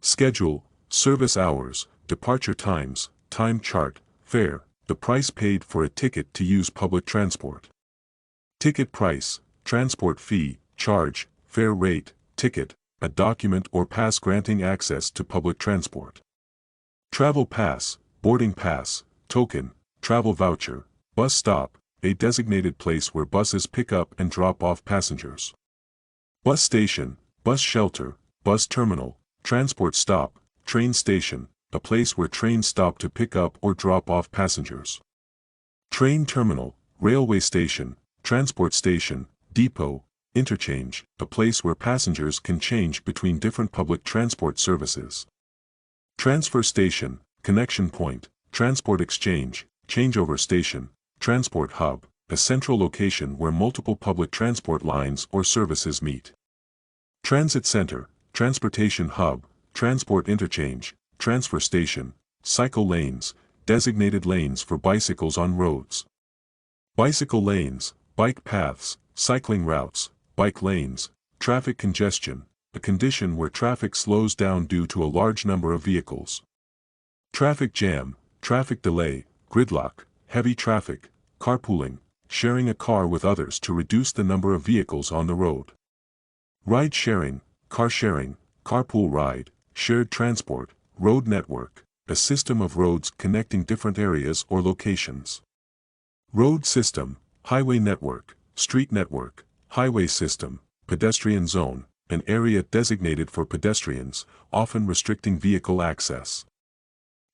Schedule, service hours, departure times, time chart, fare, the price paid for a ticket to use public transport. Ticket price, transport fee, charge, fare rate, ticket, a document or pass granting access to public transport. Travel pass, boarding pass, token, travel voucher, bus stop, a designated place where buses pick up and drop off passengers. Bus station, bus shelter, bus terminal, transport stop, train station, a place where trains stop to pick up or drop off passengers. Train terminal, railway station, transport station, depot, interchange, a place where passengers can change between different public transport services. Transfer station, connection point, transport exchange, changeover station, transport hub, a central location where multiple public transport lines or services meet. Transit center, transportation hub, transport interchange, transfer station, cycle lanes, designated lanes for bicycles on roads. Bicycle lanes, bike paths, cycling routes, bike lanes, traffic congestion, a condition where traffic slows down due to a large number of vehicles. Traffic jam, traffic delay, gridlock, heavy traffic, carpooling, sharing a car with others to reduce the number of vehicles on the road. Ride sharing, carpool ride, shared transport, road network, a system of roads connecting different areas or locations. Road system, highway network, street network, highway system, pedestrian zone, an area designated for pedestrians, often restricting vehicle access.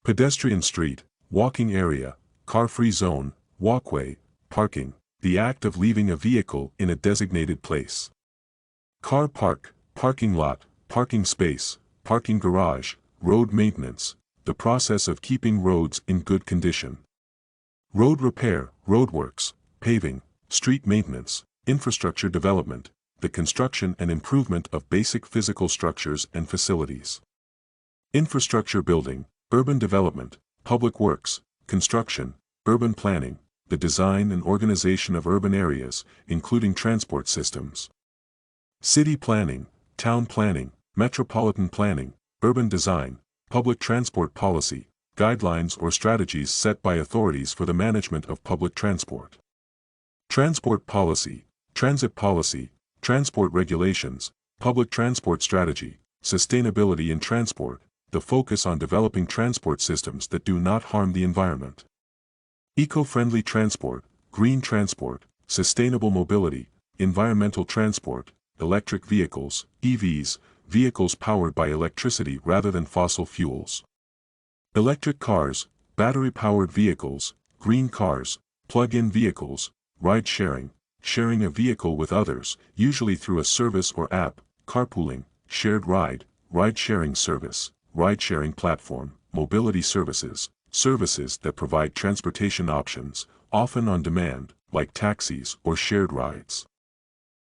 Pedestrian street, walking area, car-free zone, walkway, parking, the act of leaving a vehicle in a designated place. Car park, parking lot, parking space, parking garage, road maintenance, the process of keeping roads in good condition. Road repair, roadworks, paving, street maintenance, infrastructure development, the construction and improvement of basic physical structures and facilities. Infrastructure building, urban development, public works, construction, urban planning, the design and organization of urban areas, including transport systems. City planning, town planning, metropolitan planning, urban design, public transport policy, guidelines or strategies set by authorities for the management of public transport. Transport policy, transit policy, transport regulations, public transport strategy, sustainability in transport, the focus on developing transport systems that do not harm the environment. Eco-friendly transport, green transport, sustainable mobility, environmental transport, electric vehicles, EVs, vehicles powered by electricity rather than fossil fuels. Electric cars, battery-powered vehicles, green cars, plug-in vehicles, ride-sharing, sharing a vehicle with others, usually through a service or app, carpooling, shared ride, ride-sharing service, ride-sharing platform, mobility services, services that provide transportation options, often on demand, like taxis or shared rides.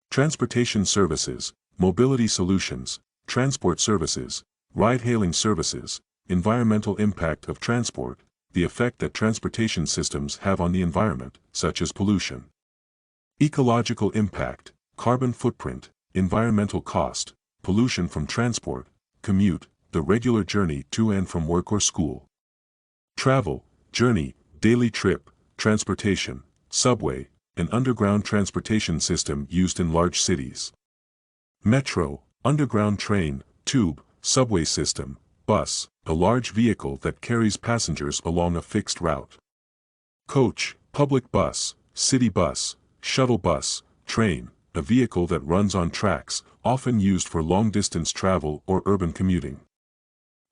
Transportation services, mobility solutions, transport services, ride-hailing services, environmental impact of transport, the effect that transportation systems have on the environment, such as pollution. Ecological impact, carbon footprint, environmental cost, pollution from transport, commute, the regular journey to and from work or school. Travel, journey, daily trip, transportation, subway, an underground transportation system used in large cities. Metro, underground train, tube, subway system, bus, a large vehicle that carries passengers along a fixed route. Coach, public bus, city bus, shuttle bus, train, a vehicle that runs on tracks, often used for long-distance travel or urban commuting.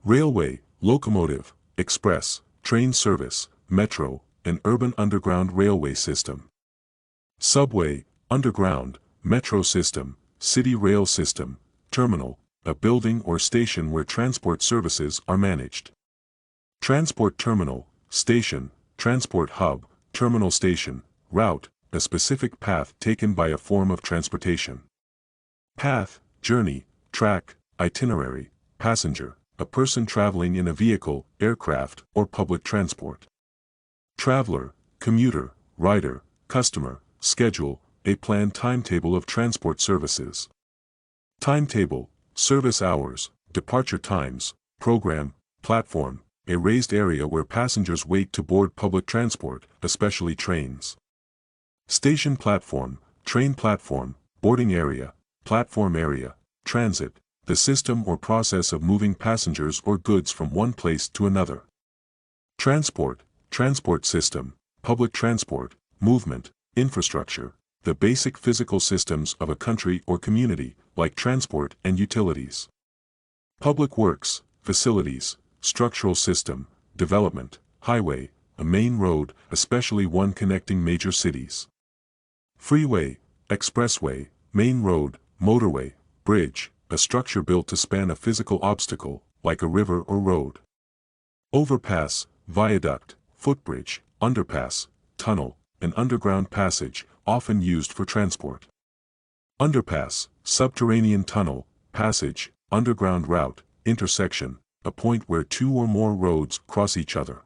Railway, locomotive, express, train service, metro, an urban underground railway system. Subway, underground, metro system, city rail system, terminal, a building or station where transport services are managed. Transport terminal, station, transport hub, terminal station, route, a specific path taken by a form of transportation. Path, journey, track, itinerary, passenger, a person traveling in a vehicle, aircraft, or public transport. Traveler, commuter, rider, customer, schedule, a planned timetable of transport services. Timetable, service hours, departure times, program, platform, a raised area where passengers wait to board public transport, especially trains. Station platform, train platform, boarding area, platform area, transit, the system or process of moving passengers or goods from one place to another. Transport, transport system, public transport, movement, infrastructure, the basic physical systems of a country or community, like transport and utilities. Public works, facilities, structural system, development, highway, a main road, especially one connecting major cities. Freeway, expressway, main road, motorway, bridge, a structure built to span a physical obstacle, like a river or road. Overpass, viaduct, footbridge, underpass, tunnel, an underground passage, often used for transport. Underpass, subterranean tunnel, passage, underground route, intersection, a point where two or more roads cross each other.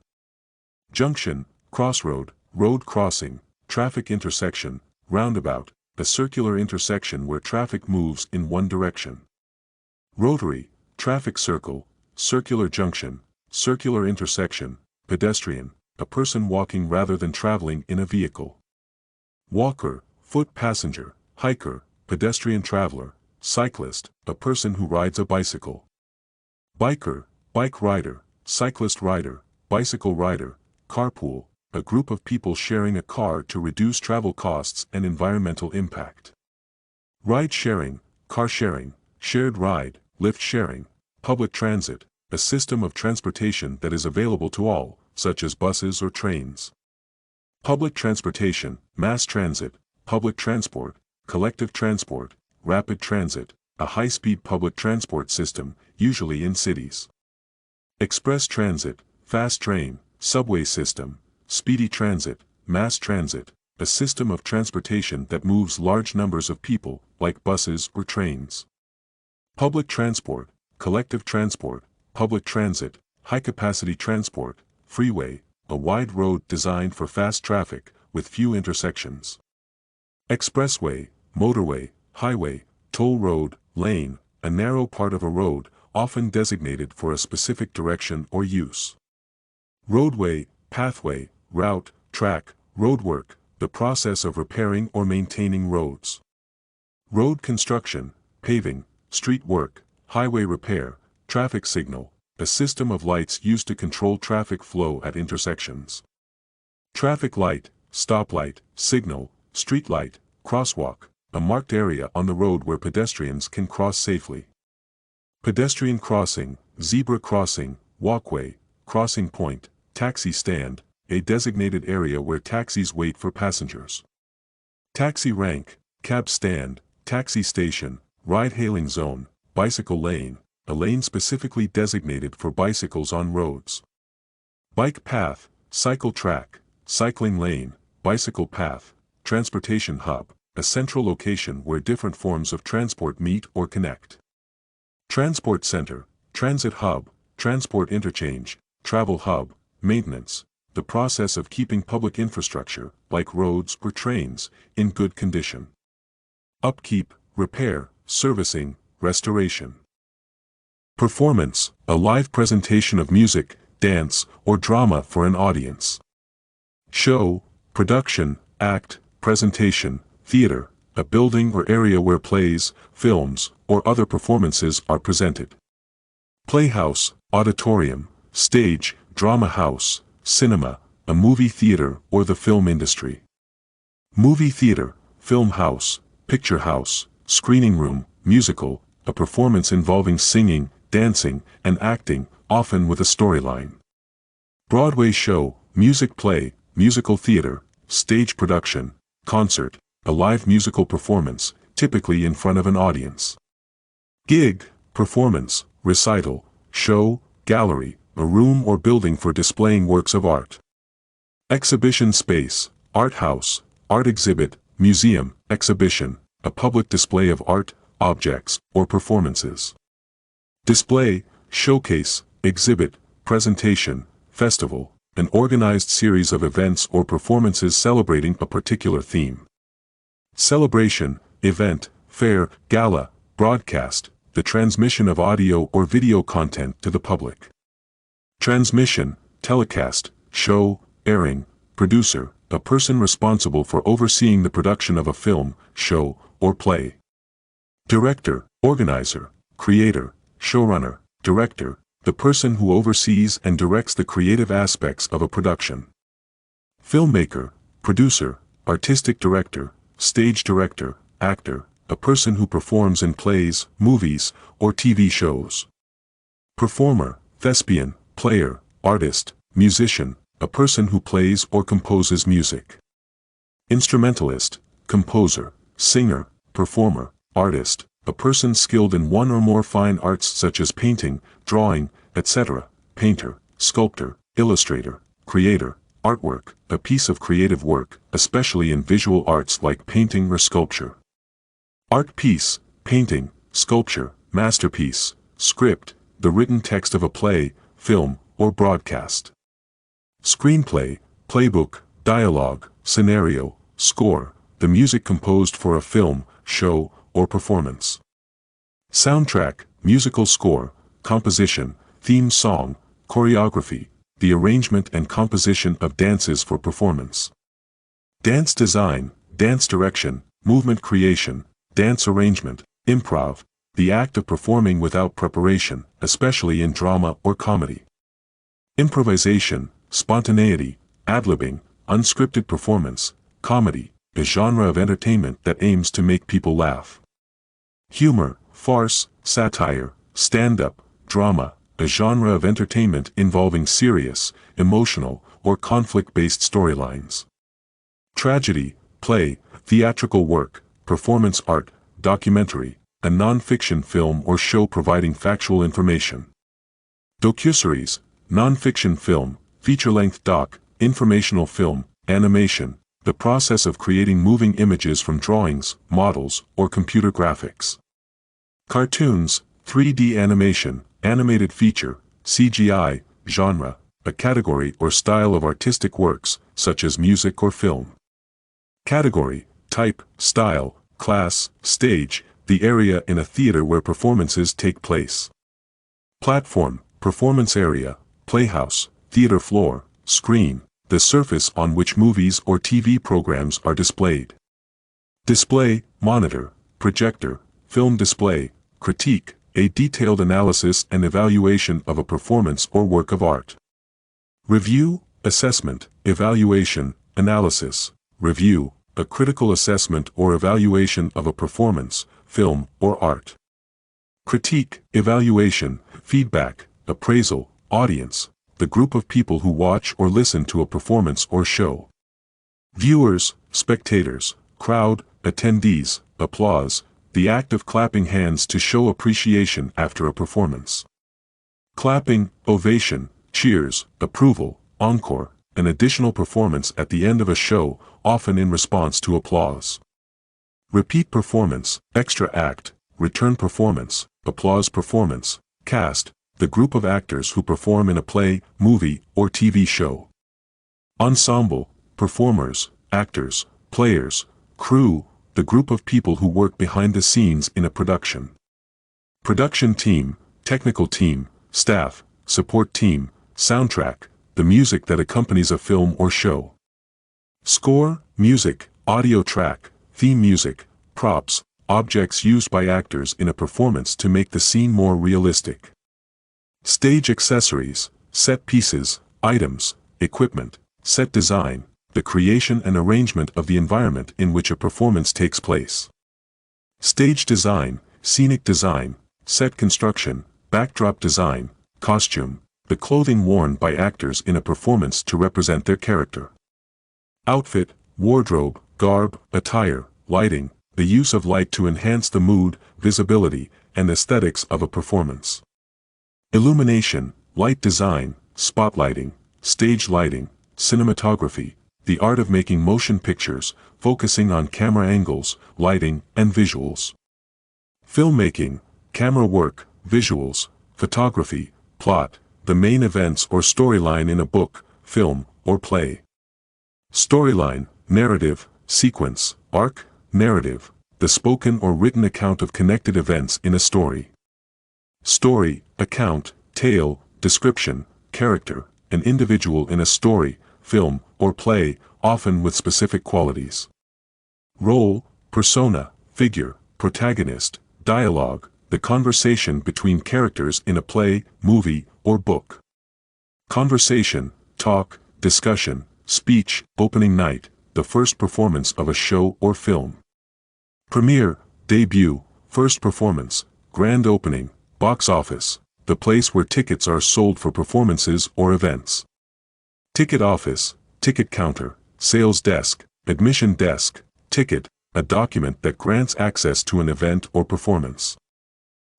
Junction, crossroad, road crossing, traffic intersection, roundabout, a circular intersection where traffic moves in one direction. Rotary, traffic circle, circular junction, circular intersection, pedestrian, a person walking rather than traveling in a vehicle. walker, foot passenger, hiker, pedestrian traveler, cyclist, a person who rides a bicycle. Biker, bike rider, cyclist rider, bicycle rider, carpool, a group of people sharing a car to reduce travel costs and environmental impact. Ride sharing, car sharing, shared ride, lift sharing, public transit, a system of transportation that is available to all, such as buses or trains. Public transportation, mass transit, public transport, collective transport, rapid transit, a high-speed public transport system, usually in cities. Express transit, fast train, subway system, speedy transit, mass transit, a system of transportation that moves large numbers of people, like buses or trains. Public transport, collective transport, public transit, high-capacity transport, freeway, a wide road designed for fast traffic, with few intersections. Expressway, motorway, highway, toll road, lane, a narrow part of a road, often designated for a specific direction or use. Roadway, pathway, route, track, roadwork, the process of repairing or maintaining roads. Road construction, paving, street work, highway repair, traffic signal, a system of lights used to control traffic flow at intersections. Traffic light, stoplight, signal, street light, crosswalk, a marked area on the road where pedestrians can cross safely. Pedestrian crossing, zebra crossing, walkway, crossing point, taxi stand, a designated area where taxis wait for passengers. Taxi rank, cab stand, taxi station, ride-hailing zone, bicycle lane, a lane specifically designated for bicycles on roads. Bike path, cycle track, cycling lane, bicycle path, transportation hub, a central location where different forms of transport meet or connect. Transport center, transit hub, transport interchange, travel hub, maintenance, the process of keeping public infrastructure, like roads or trains, in good condition. Upkeep, repair, servicing, restoration. Performance, a live presentation of music, dance, or drama for an audience. Show, production, act, presentation, theater, a building or area where plays, films, or other performances are presented. Playhouse, auditorium, stage, drama house, cinema, a movie theater or the film industry. Movie theater, film house, picture house, screening room, musical, a performance involving singing, dancing, and acting, often with a storyline. Broadway show, music play, musical theater, stage production, concert, a live musical performance, typically in front of an audience. Gig, performance, recital, show, gallery, a room or building for displaying works of art. Exhibition space, art house, art exhibit, museum, exhibition, a public display of art, objects, or performances. Display, showcase, exhibit, presentation, festival, an organized series of events or performances celebrating a particular theme. Celebration, event, fair, gala, broadcast, the transmission of audio or video content to the public. Transmission, telecast, show, airing, producer, a person responsible for overseeing the production of a film, show, or play. Director, organizer, creator, showrunner, director, the person who oversees and directs the creative aspects of a production. Filmmaker, producer, artistic director, stage director, actor, a person who performs in plays, movies, or TV shows. Performer, thespian, player, artist, musician, a person who plays or composes music. Instrumentalist, composer, singer, performer, artist, a person skilled in one or more fine arts such as painting, drawing, etc., painter, sculptor, illustrator, creator, artwork, a piece of creative work, especially in visual arts like painting or sculpture. Art piece, painting, sculpture, masterpiece, script, the written text of a play, film, or broadcast. Screenplay, playbook, dialogue, scenario, score, the music composed for a film, show, or performance. Soundtrack, musical score, composition, theme song, choreography, the arrangement and composition of dances for performance. Dance design, dance direction, movement creation, dance arrangement, improv, the act of performing without preparation, especially in drama or comedy. Improvisation, spontaneity, ad-libbing, unscripted performance, comedy, a genre of entertainment that aims to make people laugh. Humor, farce, satire, stand-up, drama, a genre of entertainment involving serious, emotional, or conflict-based storylines. Tragedy, play, theatrical work, performance art, documentary, a non-fiction film or show providing factual information. Docuseries, non-fiction film, feature-length doc, informational film, animation, the process of creating moving images from drawings, models, or computer graphics. Cartoons, 3D animation, animated feature, CGI, genre, a category or style of artistic works, such as music or film. Category, type, style, class, stage, the area in a theater where performances take place. Platform, performance area, playhouse, theater floor, screen, the surface on which movies or TV programs are displayed. Display, monitor, projector, film display, critique, a detailed analysis and evaluation of a performance or work of art. Review, assessment, evaluation, analysis, review, a critical assessment or evaluation of a performance, film, or art. Critique, evaluation, feedback, appraisal, audience, the group of people who watch or listen to a performance or show. Viewers, spectators, crowd, attendees, applause, the act of clapping hands to show appreciation after a performance. Clapping, ovation, cheers, approval, encore, an additional performance at the end of a show, often in response to applause. Repeat performance, extra act, return performance, applause performance, cast, the group of actors who perform in a play, movie, or TV show. Ensemble, performers, actors, players, crew, the group of people who work behind the scenes in a production. Production team, technical team, staff, support team, soundtrack, the music that accompanies a film or show. Score, music, audio track, theme music, props, objects used by actors in a performance to make the scene more realistic. Stage accessories, set pieces, items, equipment, set design, the creation and arrangement of the environment in which a performance takes place. Stage design, scenic design, set construction, backdrop design, costume, the clothing worn by actors in a performance to represent their character. Outfit, wardrobe, garb, attire, lighting, the use of light to enhance the mood, visibility, and aesthetics of a performance. Illumination, light design, spotlighting, stage lighting, cinematography, the art of making motion pictures, focusing on camera angles, lighting, and visuals. Filmmaking, camera work, visuals, photography, plot, the main events or storyline in a book, film, or play. Storyline, narrative, sequence, arc, narrative, the spoken or written account of connected events in a story. Story, account, tale, description, character, an individual in a story, film, or play, often with specific qualities. Role, persona, figure, protagonist, dialogue, the conversation between characters in a play, movie, or book. Conversation, talk, discussion, speech, opening night, the first performance of a show or film. Premiere, debut, first performance, grand opening, box office, the place where tickets are sold for performances or events. Ticket office, ticket counter, sales desk, admission desk, ticket, a document that grants access to an event or performance.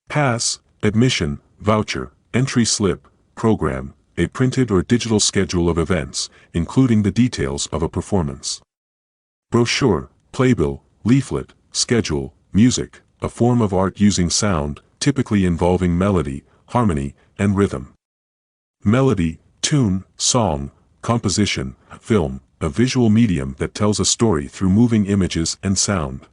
Pass, admission, voucher, entry slip, program, a printed or digital schedule of events, including the details of a performance. Brochure, playbill, leaflet, schedule, music, a form of art using sound, typically involving melody, harmony, and rhythm. Melody, tune, song, composition, film, a visual medium that tells a story through moving images and sound.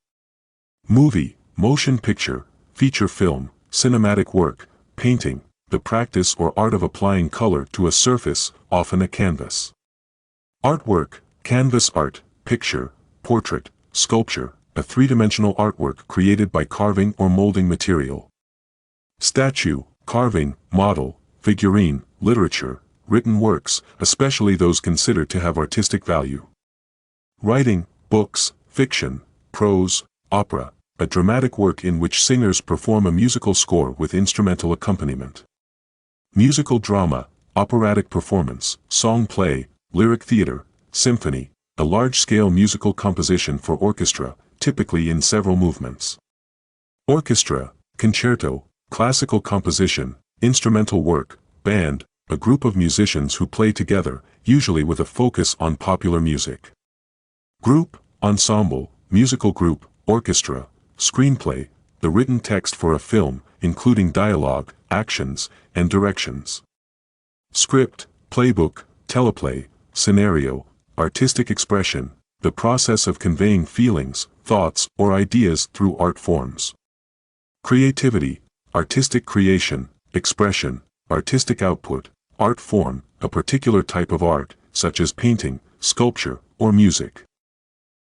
Movie, motion picture, feature film, cinematic work, painting, the practice or art of applying color to a surface, often a canvas. Artwork, canvas art, picture, portrait, sculpture, a three-dimensional artwork created by carving or molding material. Statue, carving, model, figurine, literature, written works, especially those considered to have artistic value. Writing, books, fiction, prose, opera, a dramatic work in which singers perform a musical score with instrumental accompaniment. Musical drama, operatic performance, song play, lyric theater, symphony, a large-scale musical composition for orchestra, typically in several movements. Orchestra, concerto, classical composition, instrumental work, band, a group of musicians who play together, usually with a focus on popular music. Group, ensemble, musical group, orchestra, screenplay, the written text for a film, including dialogue, actions, and directions. Script, playbook, teleplay, scenario, artistic expression, the process of conveying feelings, thoughts, or ideas through art forms. Creativity, artistic creation, expression, artistic output, art form, a particular type of art, such as painting, sculpture, or music.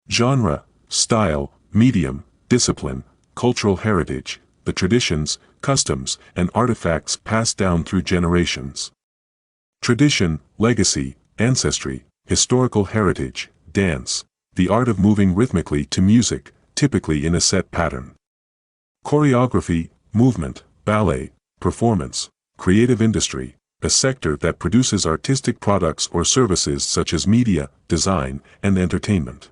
Genre, style, medium, discipline, cultural heritage, the traditions, customs, and artifacts passed down through generations. Tradition, legacy, ancestry, historical heritage, dance, the art of moving rhythmically to music, typically in a set pattern. Choreography, movement, ballet, performance, creative industry, a sector that produces artistic products or services such as media, design, and entertainment.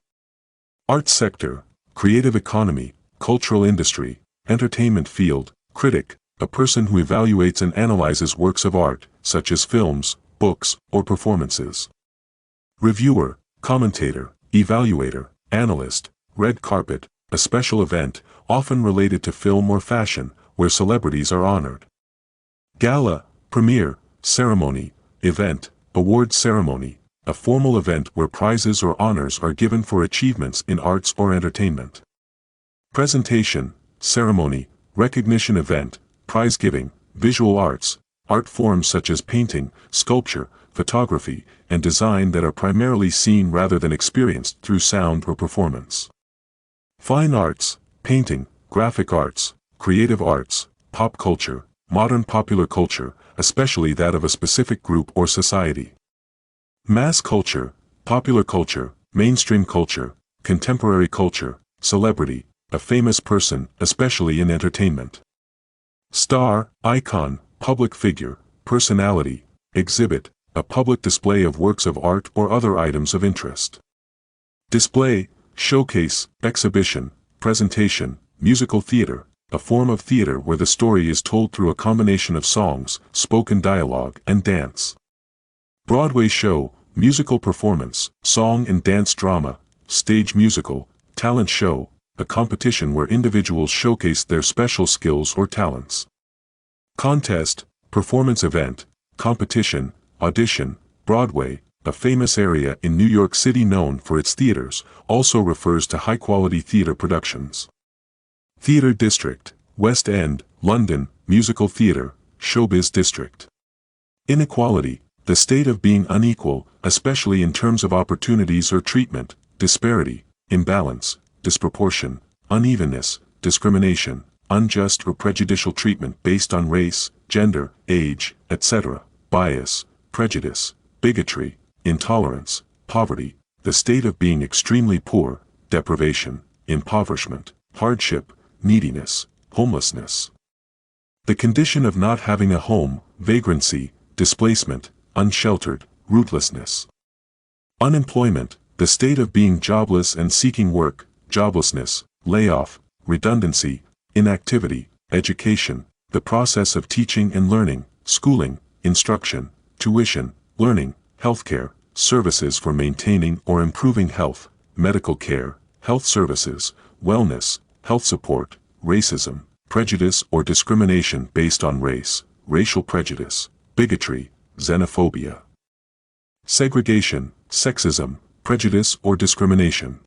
Arts sector, creative economy, cultural industry, entertainment field, critic, a person who evaluates and analyzes works of art, such as films, books, or performances. Reviewer, commentator, evaluator, analyst, red carpet, a special event, often related to film or fashion, where celebrities are honored. Gala, premiere, ceremony, event, award ceremony, a formal event where prizes or honors are given for achievements in arts or entertainment. Presentation, ceremony, recognition event, prize giving, visual arts, art forms such as painting, sculpture, photography, and design that are primarily seen rather than experienced through sound or performance. Fine arts, painting, graphic arts, creative arts, pop culture, modern popular culture, especially that of a specific group or society. Mass culture, popular culture, mainstream culture, contemporary culture, celebrity, a famous person, especially in entertainment. Star, icon, public figure, personality, exhibit, a public display of works of art or other items of interest. Display, showcase, exhibition, presentation, musical theater, a form of theater where the story is told through a combination of songs, spoken dialogue, and dance. Broadway show, musical performance, song and dance drama, stage musical, talent show, a competition where individuals showcase their special skills or talents. Contest, performance event, competition, audition, Broadway, a famous area in New York City known for its theaters, also refers to high-quality theater productions. Theater district, West End, London, musical theater, showbiz district. Inequality, the state of being unequal, especially in terms of opportunities or treatment, disparity, imbalance, disproportion, unevenness, discrimination, unjust or prejudicial treatment based on race, gender, age, etc., bias, prejudice, bigotry, intolerance, poverty, the state of being extremely poor, deprivation, impoverishment, hardship, neediness, homelessness. The condition of not having a home, vagrancy, displacement, unsheltered, rootlessness. Unemployment, the state of being jobless and seeking work, joblessness, layoff, redundancy, inactivity, education, the process of teaching and learning, schooling, instruction, tuition, learning, healthcare, services for maintaining or improving health, medical care, health services, wellness, health support, racism, prejudice or discrimination based on race, racial prejudice, bigotry, xenophobia. Segregation, sexism, prejudice or discrimination.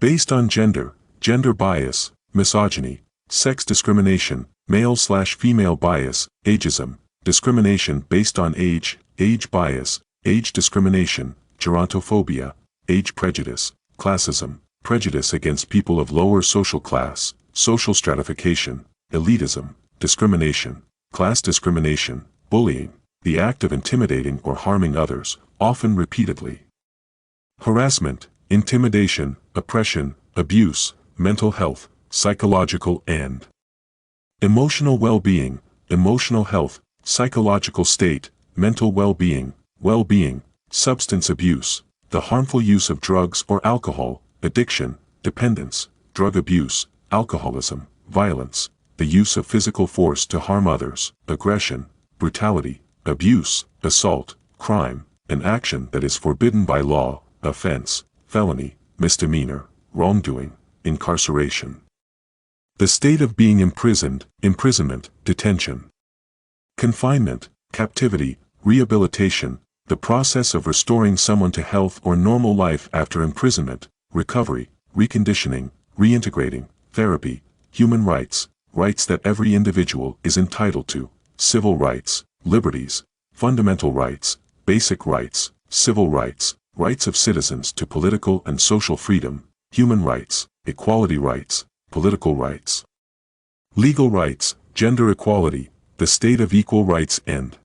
Based on gender, gender bias, misogyny, sex discrimination, male/female bias, ageism, discrimination based on age, age bias, age discrimination, gerontophobia, age prejudice, classism, prejudice against people of lower social class, social stratification, elitism, discrimination, class discrimination, bullying, the act of intimidating or harming others, often repeatedly. Harassment, intimidation, oppression, abuse, mental health, psychological and emotional well-being, emotional health, psychological state, mental well-being, substance abuse, the harmful use of drugs or alcohol, addiction, dependence, drug abuse, alcoholism, violence, the use of physical force to harm others, aggression, brutality, abuse, assault, crime, an action that is forbidden by law, offense, felony, misdemeanor, wrongdoing, incarceration. The state of being imprisoned, imprisonment, detention. Confinement, captivity, rehabilitation, the process of restoring someone to health or normal life after imprisonment, recovery, reconditioning, reintegrating, therapy, human rights, rights that every individual is entitled to, civil rights, liberties, fundamental rights, basic rights, civil rights, rights of citizens to political and social freedom, human rights, equality rights, political rights, legal rights, gender equality, the state of equal rights and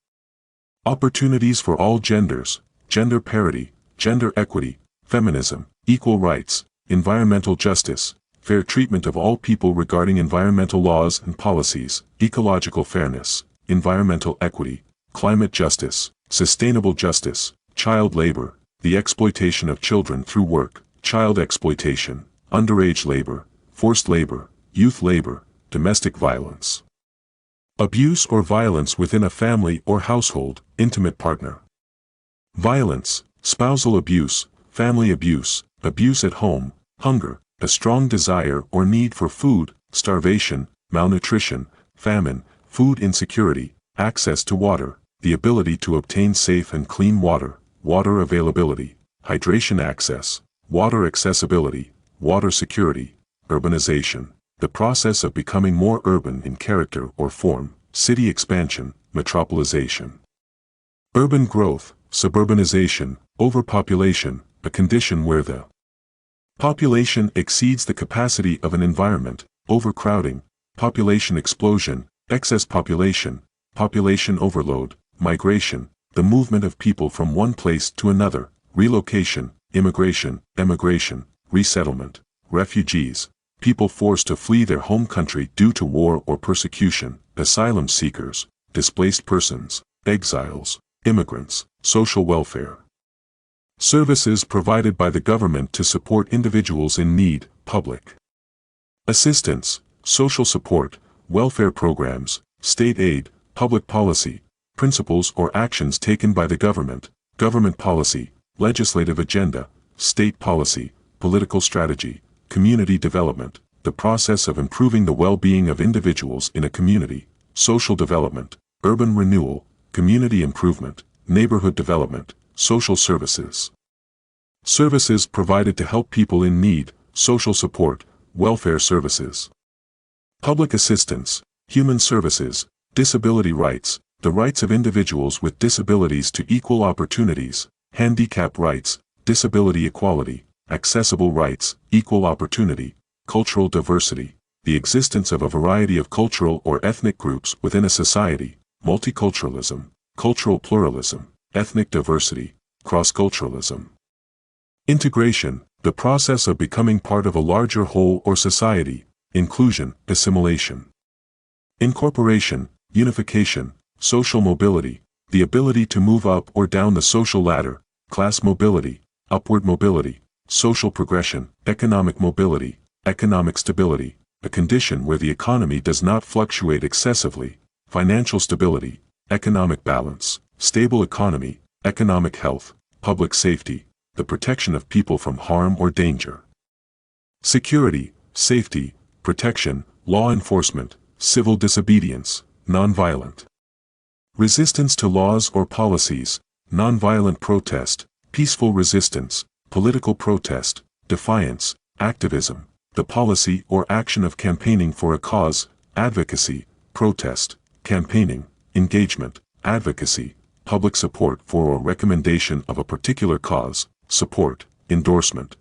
opportunities for all genders, gender parity, gender equity, feminism, equal rights, environmental justice, fair treatment of all people regarding environmental laws and policies, ecological fairness, environmental equity, climate justice, sustainable justice, child labor, the exploitation of children through work, child exploitation, underage labor, forced labor, youth labor, domestic violence. Abuse or violence within a family or household, intimate partner. Violence, spousal abuse, family abuse, abuse at home, hunger, a strong desire or need for food, starvation, malnutrition, famine, food insecurity, access to water, the ability to obtain safe and clean water, water availability, hydration access, water accessibility, water security, urbanization, the process of becoming more urban in character or form, city expansion, metropolization. Urban growth, suburbanization, overpopulation, a condition where the population exceeds the capacity of an environment, overcrowding, population explosion, excess population, population overload, migration, the movement of people from one place to another, relocation, immigration, emigration, resettlement, refugees, people forced to flee their home country due to war or persecution, asylum seekers, displaced persons, exiles, immigrants, social welfare. Services provided by the government to support individuals in need, public assistance, social support, welfare programs, state aid, public policy, principles or actions taken by the government, government policy, legislative agenda, state policy, political strategy, community development, the process of improving the well-being of individuals in a community, social development, urban renewal, community improvement, neighborhood development, social services. Services provided to help people in need, social support, welfare services. Public assistance, human services, disability rights, the rights of individuals with disabilities to equal opportunities, handicap rights, disability equality, accessible rights, equal opportunity, cultural diversity, the existence of a variety of cultural or ethnic groups within a society, multiculturalism, cultural pluralism, ethnic diversity, cross-culturalism. Integration, the process of becoming part of a larger whole or society, inclusion, assimilation. Incorporation, unification, social mobility, the ability to move up or down the social ladder, class mobility, upward mobility, social progression, economic mobility, economic stability, a condition where the economy does not fluctuate excessively, financial stability, economic balance, stable economy, economic health, public safety, the protection of people from harm or danger. Security, safety, protection, law enforcement, civil disobedience, nonviolent. Resistance to laws or policies, nonviolent protest, peaceful resistance, political protest, defiance, activism, the policy or action of campaigning for a cause, advocacy, protest, campaigning, engagement, advocacy, public support for or recommendation of a particular cause, support, endorsement,